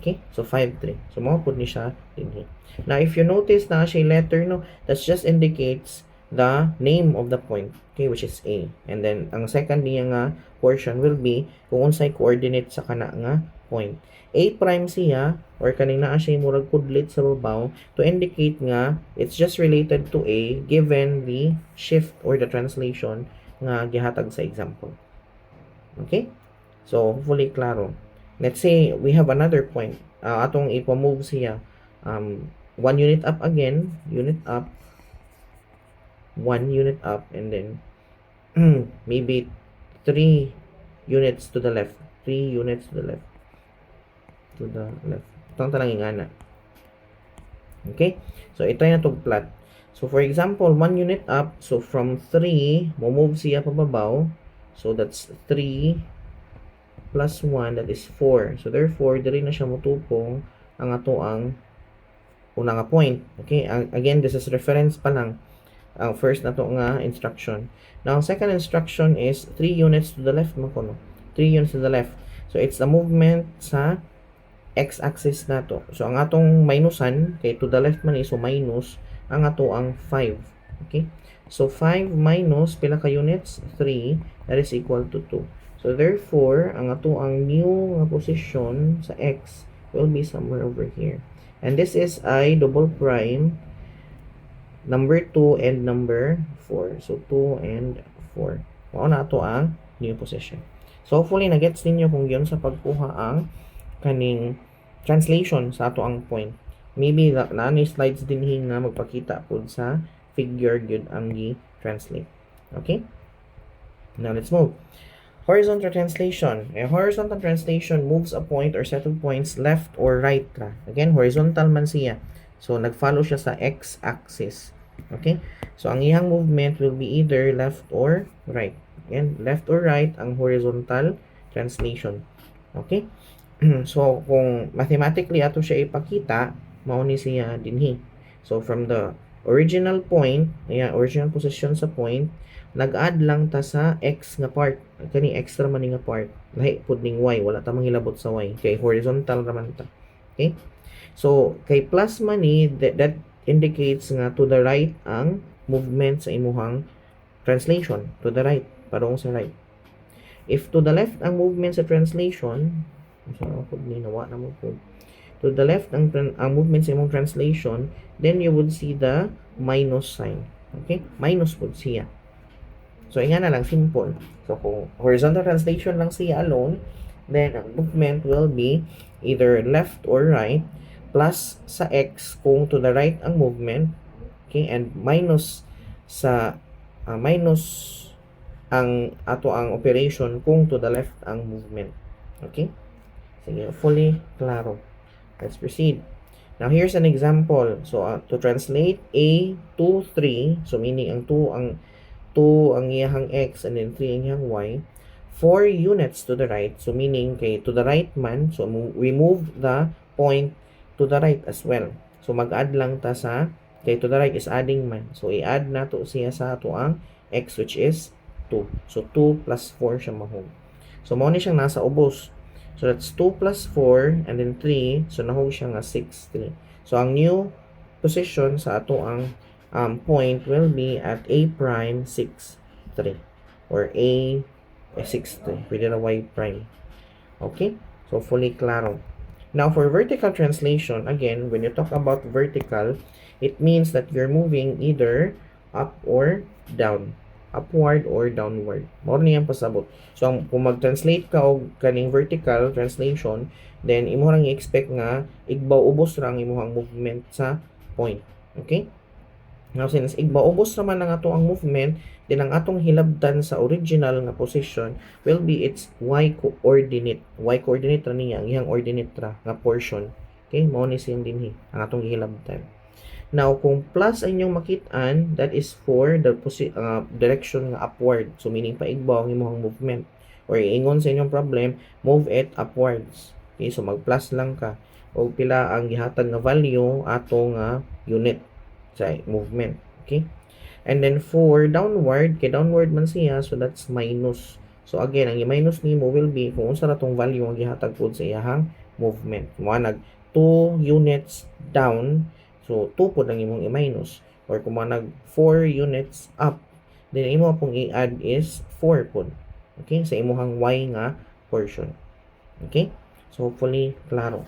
Okay? So, 5, 3. So, mapod ni siya din. Now, if you notice na siya letter, no, that just indicates the name of the point, okay, which is A. And then, ang second niya nga portion will be kung unsay coordinate sa kana nga point. A prime siya, or kaning naa siya murag kudlit sa babaw, to indicate nga it's just related to A given the shift or the translation nga gihatag sa example. Okay? So, hopefully klaro. Let's say we have another point. Atong ipo-move siya. 1 unit up again, unit up, 1 unit up, and then maybe 3 units to the left. 3 units to the left. To the left. Itong tanang ingana. Okay? So, ito yung itong plot. So, for example, 1 unit up. So, from 3, move siya pababaw. So, that's 3 plus 1, that is 4. So, therefore, diri na siya mutupong ang ato ang una nga point. Okay? Again, this is reference pa lang. Ang first na to nga instruction. Now, ang second instruction is 3 units to the left. 3 units to the left. So, it's the movement sa x-axis na to. So, ang atong minusan, kay to the left man is, so minus, ang ato ang 5. Okay? So, 5 minus, pila ka units? 3. That is equal to 2. So, therefore, ang ato ang new position sa x will be somewhere over here. And this is I double prime number 2 and number 4. So, 2 and 4. Mao na ato ang new position. So, hopefully, nagets ninyo kung yun sa pagkuha ang kaning translation sa ato ang point. Maybe na slides din nga magpakita po sa figure gyud ang gi-translate. Okay? Now, let's move. Horizontal translation. A horizontal translation moves a point or set of points left or right. Again, horizontal man siya. So, nag-follow siya sa x-axis. Okay? So, ang iyang movement will be either left or right. Again, left or right ang horizontal translation. Okay? So, kung mathematically ato siya ipakita, mao ni siya dinhi. So, from the original point, original position sa point, nag-add lang ta sa x nga part. Kani extra man nga part. Lahi pud ning y, wala ta manghilabot sa y. Kay horizontal raman ta. Okay? So, kay plus man ni, that indicates nga to the right ang movement sa imuhang translation. To the right. Parong sa right. If to the left ang movement sa translation, so, nawa na mo po. To the left ang movement sa imong translation, then you would see the minus sign. Okay? Minus po siya. So, nga na lang, simple. So, kung horizontal translation lang siya alone, then ang movement will be either left or right, plus sa x kung to the right ang movement, okay, and minus sa minus ang ato ang operation kung to the left ang movement. Okay? Sige, fully klaro. Let's proceed. Now, here's an example. So, to translate A, 2, 3, so meaning ang 2 ang iyahang x and then 3 ang iyahang y, 4 units to the right. So, meaning kay to the right man, so we move the point to the right as well. So, mag-add lang ta sa, kay to the right is adding man. So, i-add na to siya sa ato ang x which is 2. So, 2 plus 4 siya mahog. So, mao ni siyang nasa ubos. So, that's 2 plus 4 and then 3. So, nahog siya nga 6, 3. So, ang new position sa ato ang point will be at A prime 6, 3. Or A 6, 3. Pwede na Y prime. Okay? So, fully klaro. Now, for vertical translation, again, when you talk about vertical, it means that you're moving either up or down. Upward or downward. Mao ni ang pasabot. So, kung mag-translate ka og kaning vertical translation, then imo lang i-expect nga igbaw ubos ra ang imong movement sa point. Okay? Now, since igbaubos naman ang ato ang movement, then ang atong hilabdan sa original nga position will be its y coordinate. Y coordinate ra niya, ang iyang ordinate ra nga portion. Okay, mao ni siyang dinhi ang atong hilabdan. Now, kung plus ang inyong makitaan, that is for the direction nga upward. So, meaning paigbaw ang imong movement. Or ingon sa inyong problem, move it upwards. Okay, so mag-plus lang ka. O pila ang gihatag nga value ato nga unit sa movement. Okay? And then for downward, kay downward man siya, so that's minus. So again, ang i-minus nimo will be kung unsa ra tong value ang gihatag pod sa iyahang movement. Mo nag 2 units down, so 2 pod ang imong i-minus. Or kung nag 4 units up, then imo pong i-add is 4 pod. Okay? Sa imong y nga portion. Okay? So hopefully klaro.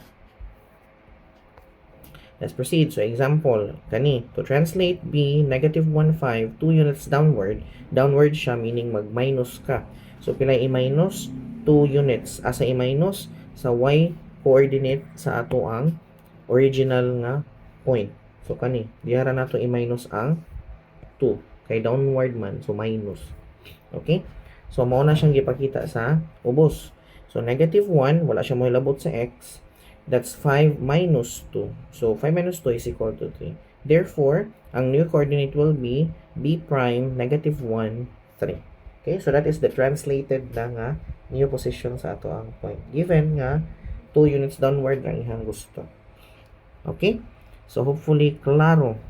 Let's proceed. So, example, kani, to translate B, negative 1, 5, 2 units downward. Downward siya, meaning mag-minus ka. So, pila i-minus? 2 units. Asa i-minus? Sa y coordinate sa ato ang original nga point. So, kani, dihara na to i-minus ang 2. Kay downward man, so minus. Okay? So, mao na siyang gipakita sa ubos. So, negative 1, wala siya mo ilabot sa x. That's 5 minus 2. So, 5 minus 2 is equal to 3. Therefore, ang new coordinate will be b prime negative 1, 3. Okay, so that is the translated na nga new position sa ato ang point. Given nga 2 units downward ang ihang gusto. Okay? So, hopefully, klaro.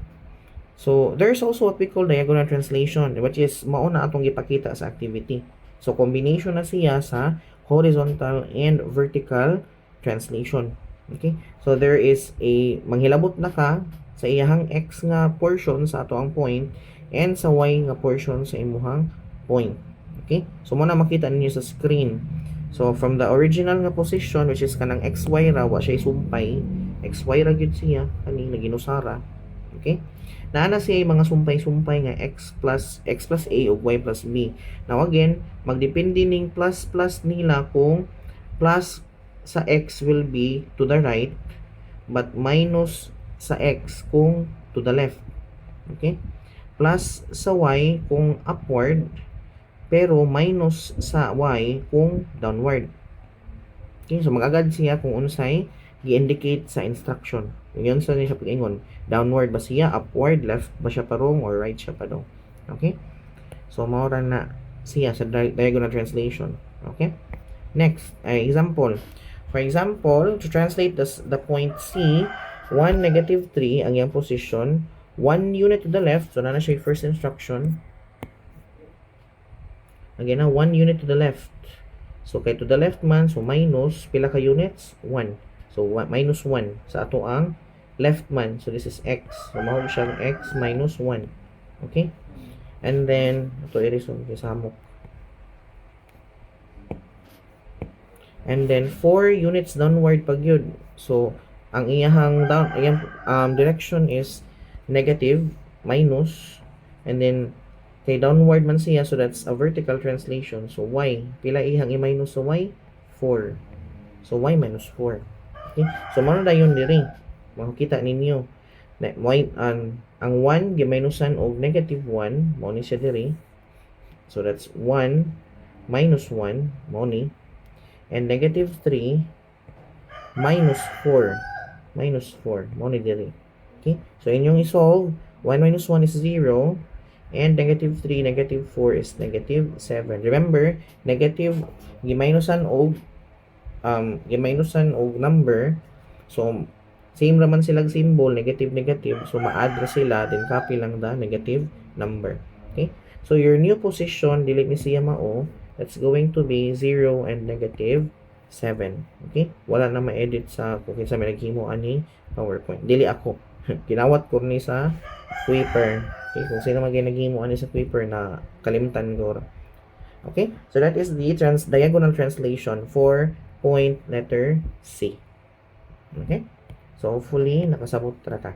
So, there's also what we call diagonal translation, which is mauna atong ipakita sa activity. So, combination na siya sa horizontal and vertical translation. Okay? So, there is a manghilabot na ka sa iyahang x nga portion sa ato ang point and sa y nga portion sa imuhang point. Okay? So, muna makita ninyo sa screen. So, from the original nga position, which is kanang xy ra, wa siya sumpay. Xy ra gyud siya, kanina ginusara. Okay? Naana siya mga sumpay-sumpay nga x plus a o y plus b. Now, again, magdepende ning plus nila kung plus sa x will be to the right, but minus sa x kung to the left. Okay? Plus sa y kung upward, pero minus sa y kung downward. Okay? So, mag-agad siya kung unsay i-indicate sa instruction. Yun sa niya pag-ingon. Downward ba siya? Upward? Left ba siya parong? Or right siya parong? Okay? So, maura na siya sa diagonal translation. Okay? Next, example. For example, to translate the point C, 1, negative 3, ang iyang position, 1 unit to the left, so na siya yung first instruction. Again, 1 unit to the left. So, kay to the left man, so minus, pila ka units? 1. So, minus 1 sa ato ang left man. So, this is x. So, mahuli siyang x minus 1. Okay? And then, ito i-resolve yung samok. And then 4 units downward pag yun. So, ang iyang direction is negative, minus, and then kay downward man siya, so that's a vertical translation. So, y. Pila iyang i-minus sa y? 4. So, y minus 4. Okay? So, mano na yun diri. Makikita ninyo. Ang 1, gi-minusan og negative 1. Mao ni siya diri. So, that's 1 minus 1. Mao ni. And negative 3 minus 4. Minus 4. Mao ni diri. Okay? So, inyong isolve. 1 minus 1 is 0. And negative 3, negative 4 is negative 7. Remember, negative, gi-minusan og number. So, same raman silang symbol, negative. So, ma-add ra sila, then copy lang the negative number. Okay? So, your new position, dili ni siya mao, that's going to be 0 and negative 7. Okay? Wala na ma-edit sa kung kinsa may naghimo ani PowerPoint. Dili ako. Kinawat ko ni sa Kuiper. Okay? Kung sino naghimo ani sa Kuiper na kalimtan ko. Okay? So that is the diagonal translation for point letter C. Okay? So hopefully nakasabot ra ta.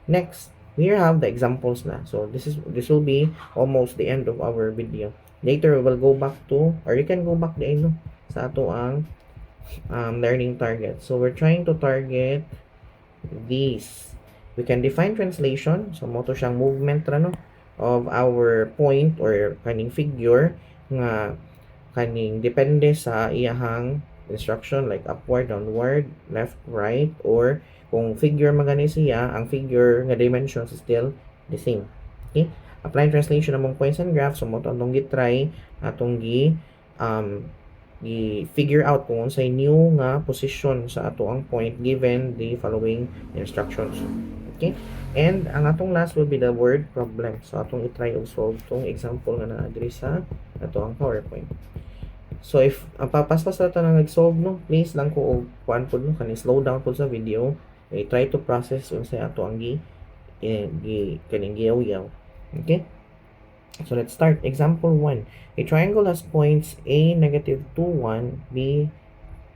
Next, we have the examples na. So this will be almost the end of our video. Later we will go back to, or you can go back din no, sa ato ang learning target. So we're trying to target these. We can define translation. So mo to siyang movement ra no of our point or kaning figure nga kaning depende sa iyahang instruction like upward, downward, left, right, or kung figure magani siya, ang figure nga dimensions is still the same. Okay? Apply translation among points and graphs. So mo to atong gi-try atong i-figure out kung unsay new nga position sa ato ang point given the following instructions. Okay? And ang atong last will be the word problem. So atong i-try og solve tong example nga naa diri sa ato ang PowerPoint. So if ang papaspas na nang nag-solve no, please lang ko og kuan pud no kani slow down pud sa video. I try to process unsay ato ang kaning giyaw-yaw. Okay? So let's start. Example 1. A triangle has points A negative 2, 1, B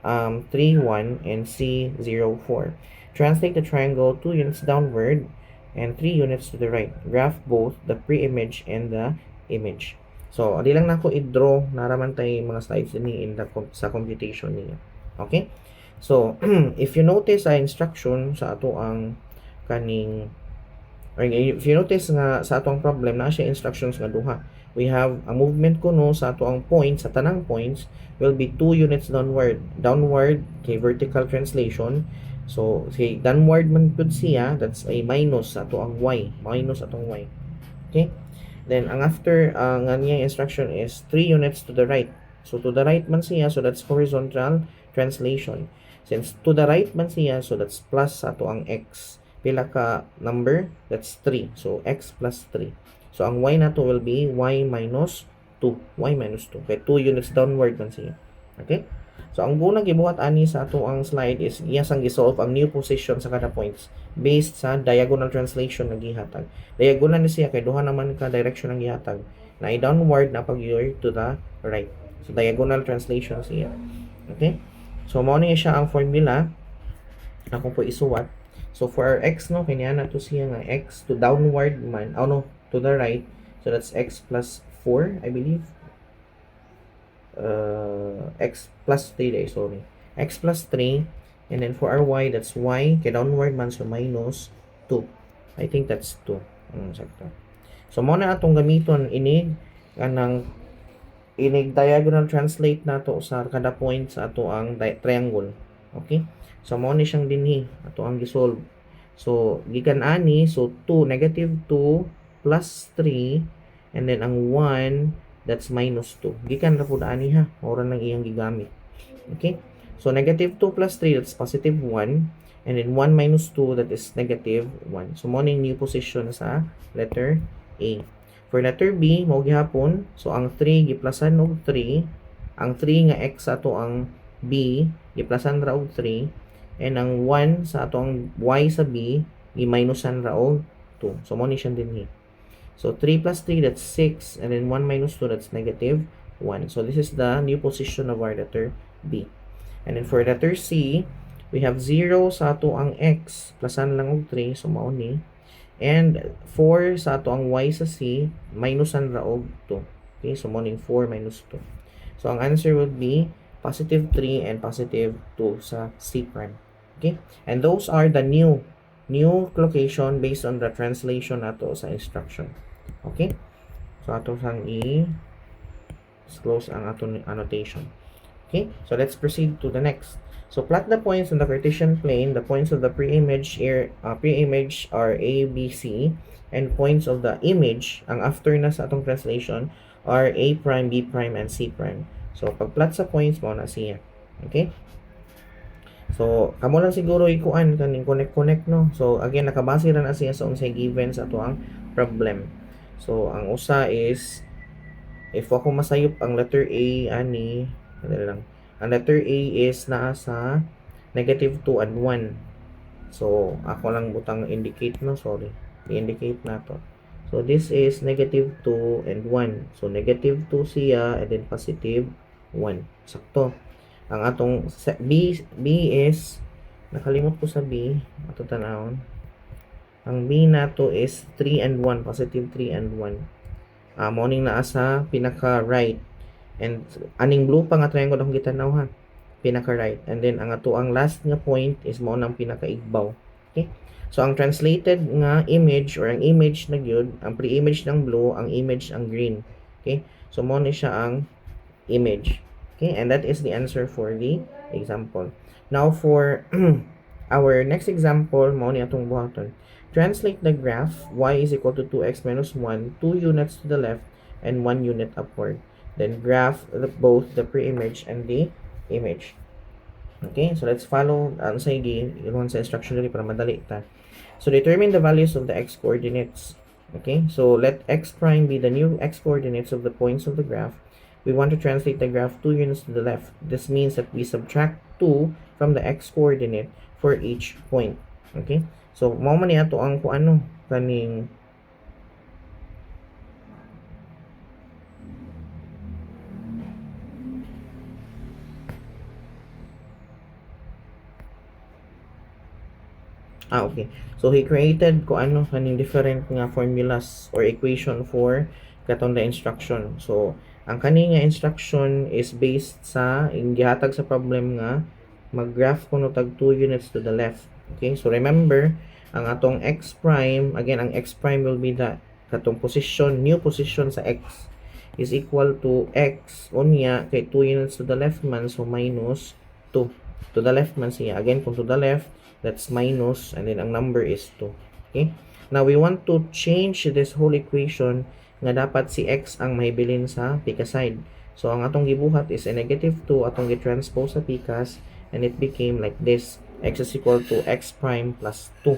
3, 1, and C 0, 4. Translate the triangle 2 units downward and 3 units to the right. Graph both the pre-image and the image. So, di lang na ako i-draw. Naraman tayo mga slides din sa computation niya. Okay? So, if you notice sa instruction sa ato ang kaning, or if you notice nga sa ato ang problem na siya instructions nga duha. We have a movement ko no sa ato ang points, sa tanang points will be 2 units downward. Downward kay vertical translation. So, say downward man pud siya, that's a minus sa ato ang y, minus atong y. Okay? Then ang after nga niya instruction is 3 units to the right. So to the right man siya, so that's horizontal translation. Since to the right man siya, so that's plus sa ato ang x. Pila ka number? That's 3. So x plus 3. So ang y nato will be y minus 2. Y minus 2. Kaya 2 units downward man siya. Okay? So ang bunang gibuhat ani sa ato ang slide is iyasang gisolve ang new position sa kada points based sa diagonal translation na gihatag. Diagonal ni siya kay duha naman ka direction ang gihatag. Na i-downward na pag-your to the right. So diagonal translation siya. Okay? So mao ni siya ang formula ako po isuwat. So for our x no kanya na to siya nga x to downward man, oh no, to the right. So that's x plus 4, I believe. X plus 3 day, sorry. X plus 3, and then for our y, that's y kay downward man, so minus 2. I think that's 2. Sakto. So mo na atong gamiton inig kanang inig diagonal translate nato sa kada point sa ato ang triangle. Okay? So mo ni siyang dinhi ato ang gisolve. So gikan ani, so 2 negative 2 plus 3, and then ang 1 that's minus 2. Gikan ra pud ani ha, ora nang iyang gigamit. Okay? So negative 2 plus 3, that's positive 1, and then 1 minus 2, that is negative 1. So mo ning new position sa letter A. For letter B, mo gihapon, so ang 3 giplasan og 3, ang 3 nga x sa ato ang B giplasan ra og 3, and ang 1 sa ato ang y sa B gi-minusan ra og 2. So mo ni siyang dinhi. So 3 plus 3, that's 6, and then 1 minus 2, that's negative 1. So this is the new position of our letter B. And then for letter C, we have 0 sa ato ang x, plusan lang og 3, so mao ni. And 4 sa ato ang y sa C, minusan ra og 2. Okay, so morning 4 minus 2. So ang answer would be positive 3 and positive 2 sa C prime. Okay, and those are the new location based on the translation nato sa instruction. Okay, so ato sang close ang ato annotation. Okay, so let's proceed to the next. So plot the points on the Cartesian plane. The points of the pre-image are A, B, C, and points of the image, ang after na sa atong translation, are A prime, B prime, and C prime. So pag-plot sa points mo na siya. Okay? So kamo lang siguro ikuan kaning connect no. So again nakabase ra na siya sa unsay given sa ato ang problem. So ang usa is if ako masayop ang letter A ani lang. Ang letter A is naa sa negative 2 and 1. So, ako lang butang indicate no, sorry. I-indicate na to. So, this is negative 2 and 1. So, negative 2 siya and then positive 1. Sakto. Ang atong B is Nakalimot ko sa B. Ato tanawon. Ang B nato is 3 and 1. Positive 3 and 1. Morning na sa pinaka-right. And aning blue pa nga triangle akong gitanaw ha. Pinaka-right. And then ang ato ang last nga point is mo nang pinaka-igbaw. Okay? So ang translated nga image or ang image na gyud, ang pre-image ng blue, ang image ang green. Okay? So mo ni siya ang image. Okay? And that is the answer for the example. Now for our next example, mo ni atong buhaton. Translate the graph y is equal to 2x minus 1, 2 units to the left, and 1 unit upward. Then graph both the pre-image and the image. Okay, so let's follow ang sige, yung sa instruction dali para madali ta. So determine the values of the x coordinates. Okay, so let x prime be the new x coordinates of the points of the graph. We want to translate the graph 2 units to the left. This means that we subtract 2 from the x coordinate for each point. Okay, so mao man ni ato ang kuano kaning okay. So he created ko ano kaning different nga formulas or equation for katong the instruction. So ang kani nga instruction is based sa gihatag sa problem nga mag-graph kuno tag 2 units to the left. Okay? So remember, ang atong x prime, again ang x prime will be the katong position, new position sa x is equal to x unya kay 2 units to the left man, so minus 2 to the left man siya. Again, kung to the left, that's minus, and then ang number is 2. Okay? Now, we want to change this whole equation nga dapat si x ang mahibilin sa pika side. So, ang atong gibuhat is a negative 2, atong gitranspose sa pikas, and it became like this. X is equal to x prime plus 2.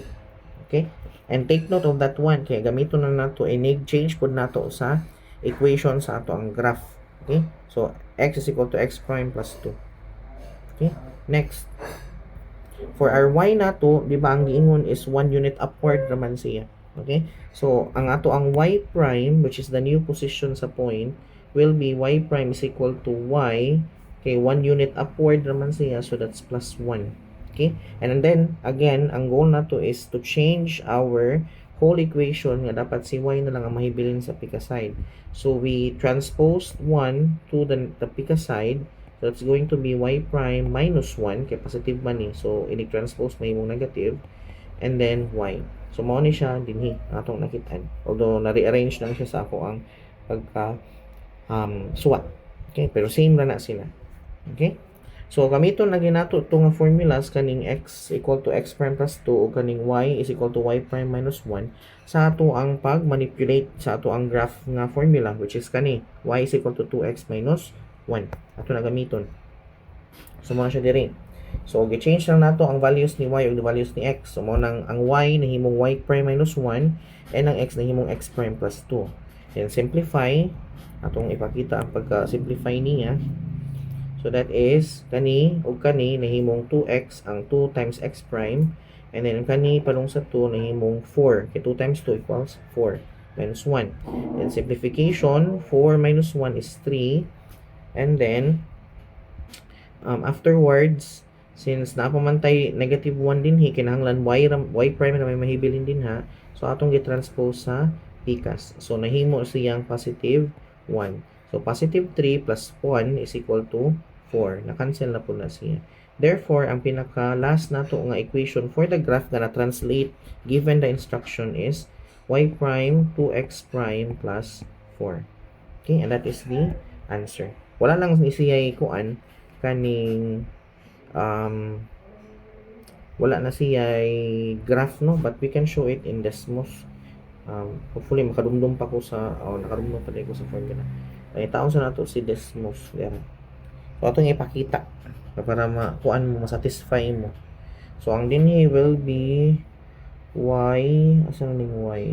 Okay? And take note of that one. Kaya gamiton na nato, change po nato sa equation sa ato ang graph. Okay? So, x is equal to x prime plus 2. Okay? Next. For our y nato, di ba ang giingon is 1 unit upward naman siya. Okay? So, ang ato ang y prime, which is the new position sa point, will be y prime is equal to y, okay, 1 unit upward naman siya, so that's plus 1. Okay? And then, again, ang goal nato is to change our whole equation nga dapat si y na lang ang mahibilin sa pika side. So, we transposed 1 to the pika side. So, it's going to be y prime minus 1, kaya positive man eh. So, ini-transpose may mong negative. And then, y. So, mao ni siya dinhi atong nakitaan. Although, na-rearrange lang siya sa ako ang pagka suwat. Okay? Pero same na sila. Okay? So, gamiton lagi nato itong formulas kaning x equal to x prime plus 2 o kaning y is equal to y prime minus 1 sa ato ang pag-manipulate sa ato ang graph nga formula, which is kani y is equal to 2x minus 1. Ato na gamiton. So, muna siya diri. So, gi-change lang nato ang values ni y o the values ni x. So, muna ang y na himong y prime minus 1 and ang x na himong x prime plus 2. Then, simplify. Atong ipakita ang pagka-simplify niya. So, that is, kani o kani na himong 2x ang 2 times x prime. And then, kani palong sa 2 na himong 4. Kaya 2 times 2 equals 4 minus 1. Then, simplification, 4 minus 1 is 3. And then, afterwards, since napamantay negative 1 din, kinahanglan y prime na may mahibilin din ha. So, atong gitranspose sa pikas. So, nahimo siyang positive 1. So, positive 3 plus 1 is equal to 4. Na-cancel na po na siya. Therefore, ang pinaka-last nato nga equation for the graph na na-translate given the instruction is y prime 2x prime plus 4. Okay, and that is the answer. Wala lang siya kuan kaning wala na siya graph no, but we can show it in Desmos. Hopefully makadumdum pa ko sa nakadumdum pa ko sa formula. Ay taon sa nato si Desmos there. So atong ipakita para makuan mo, masatisfy mo. So ang dinhi will be y asan ning y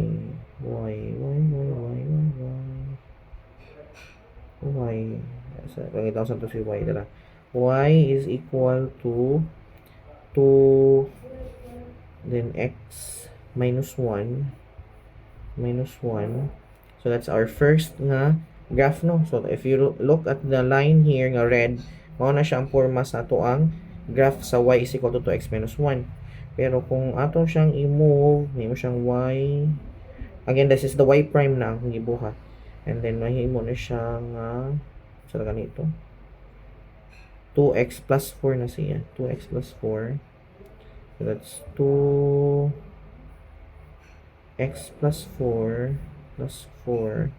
sa pangitaw sa to si y dala. Y is equal to 2 then x minus 1 so that's our first nga graph no. So if you look at the line here nga red, mao na siya ang forma sa ato ang graph sa y is equal to 2x minus 1. Pero kung ato siyang i-move, may mo siyang y, again, this is the y prime na ang gibuhat. And then, mahimo na siyang, sa ganito, 2x plus 4 na siya. 2x plus 4. So, that's 2x plus 4 plus 4.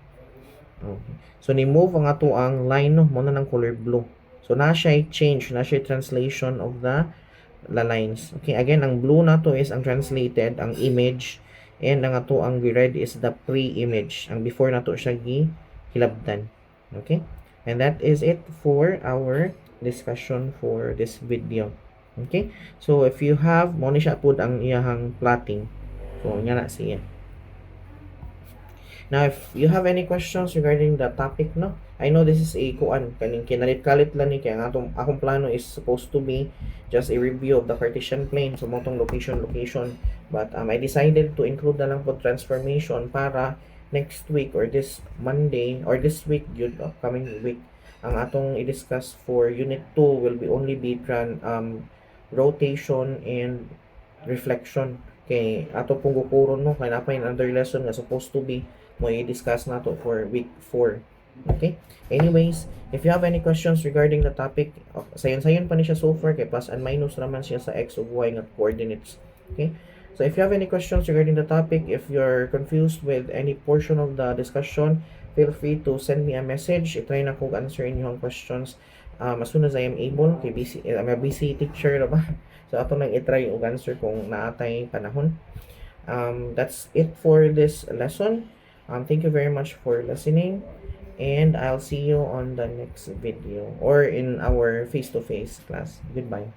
Okay. So, ni-move ang ato ang line, no? Muna ng color blue. So, na siya change, na siya translation of the lines. Okay, again, ang blue na to is ang translated, ang image, and ang ato ang red is the pre-image. Ang before na to siya hilabdan. Okay, and that is it for our discussion for this video. Okay, so if you have, mo ni siya pud ang iyahang plotting. So, nya na siya. Now, if you have any questions regarding the topic, no? I know this is a kuan kaning kinalit-kalit lang ni kaya akong plano is supposed to be just a review of the Cartesian plane so motong location, but I decided to include na lang po transformation para next week or this Monday or this week yun upcoming week ang atong i-discuss for unit 2 will be only be rotation and reflection kay ato pong gukuron no kay napay another lesson nga supposed to be mo i-discuss nato for week 4. Okay? Anyways, if you have any questions regarding the topic, sayon-sayon pa ni siya so far kay plus and minus naman siya sa x ug y nga coordinates. Okay? So if you have any questions regarding the topic, if you're confused with any portion of the discussion, feel free to send me a message. I-try na kong answer inyong questions as soon as I am able. Kay busy, I'm a busy teacher na ba? So ato nang i-try og answer kung naatay panahon. That's it for this lesson. Thank you very much for listening, and I'll see you on the next video or in our face-to-face class. Goodbye.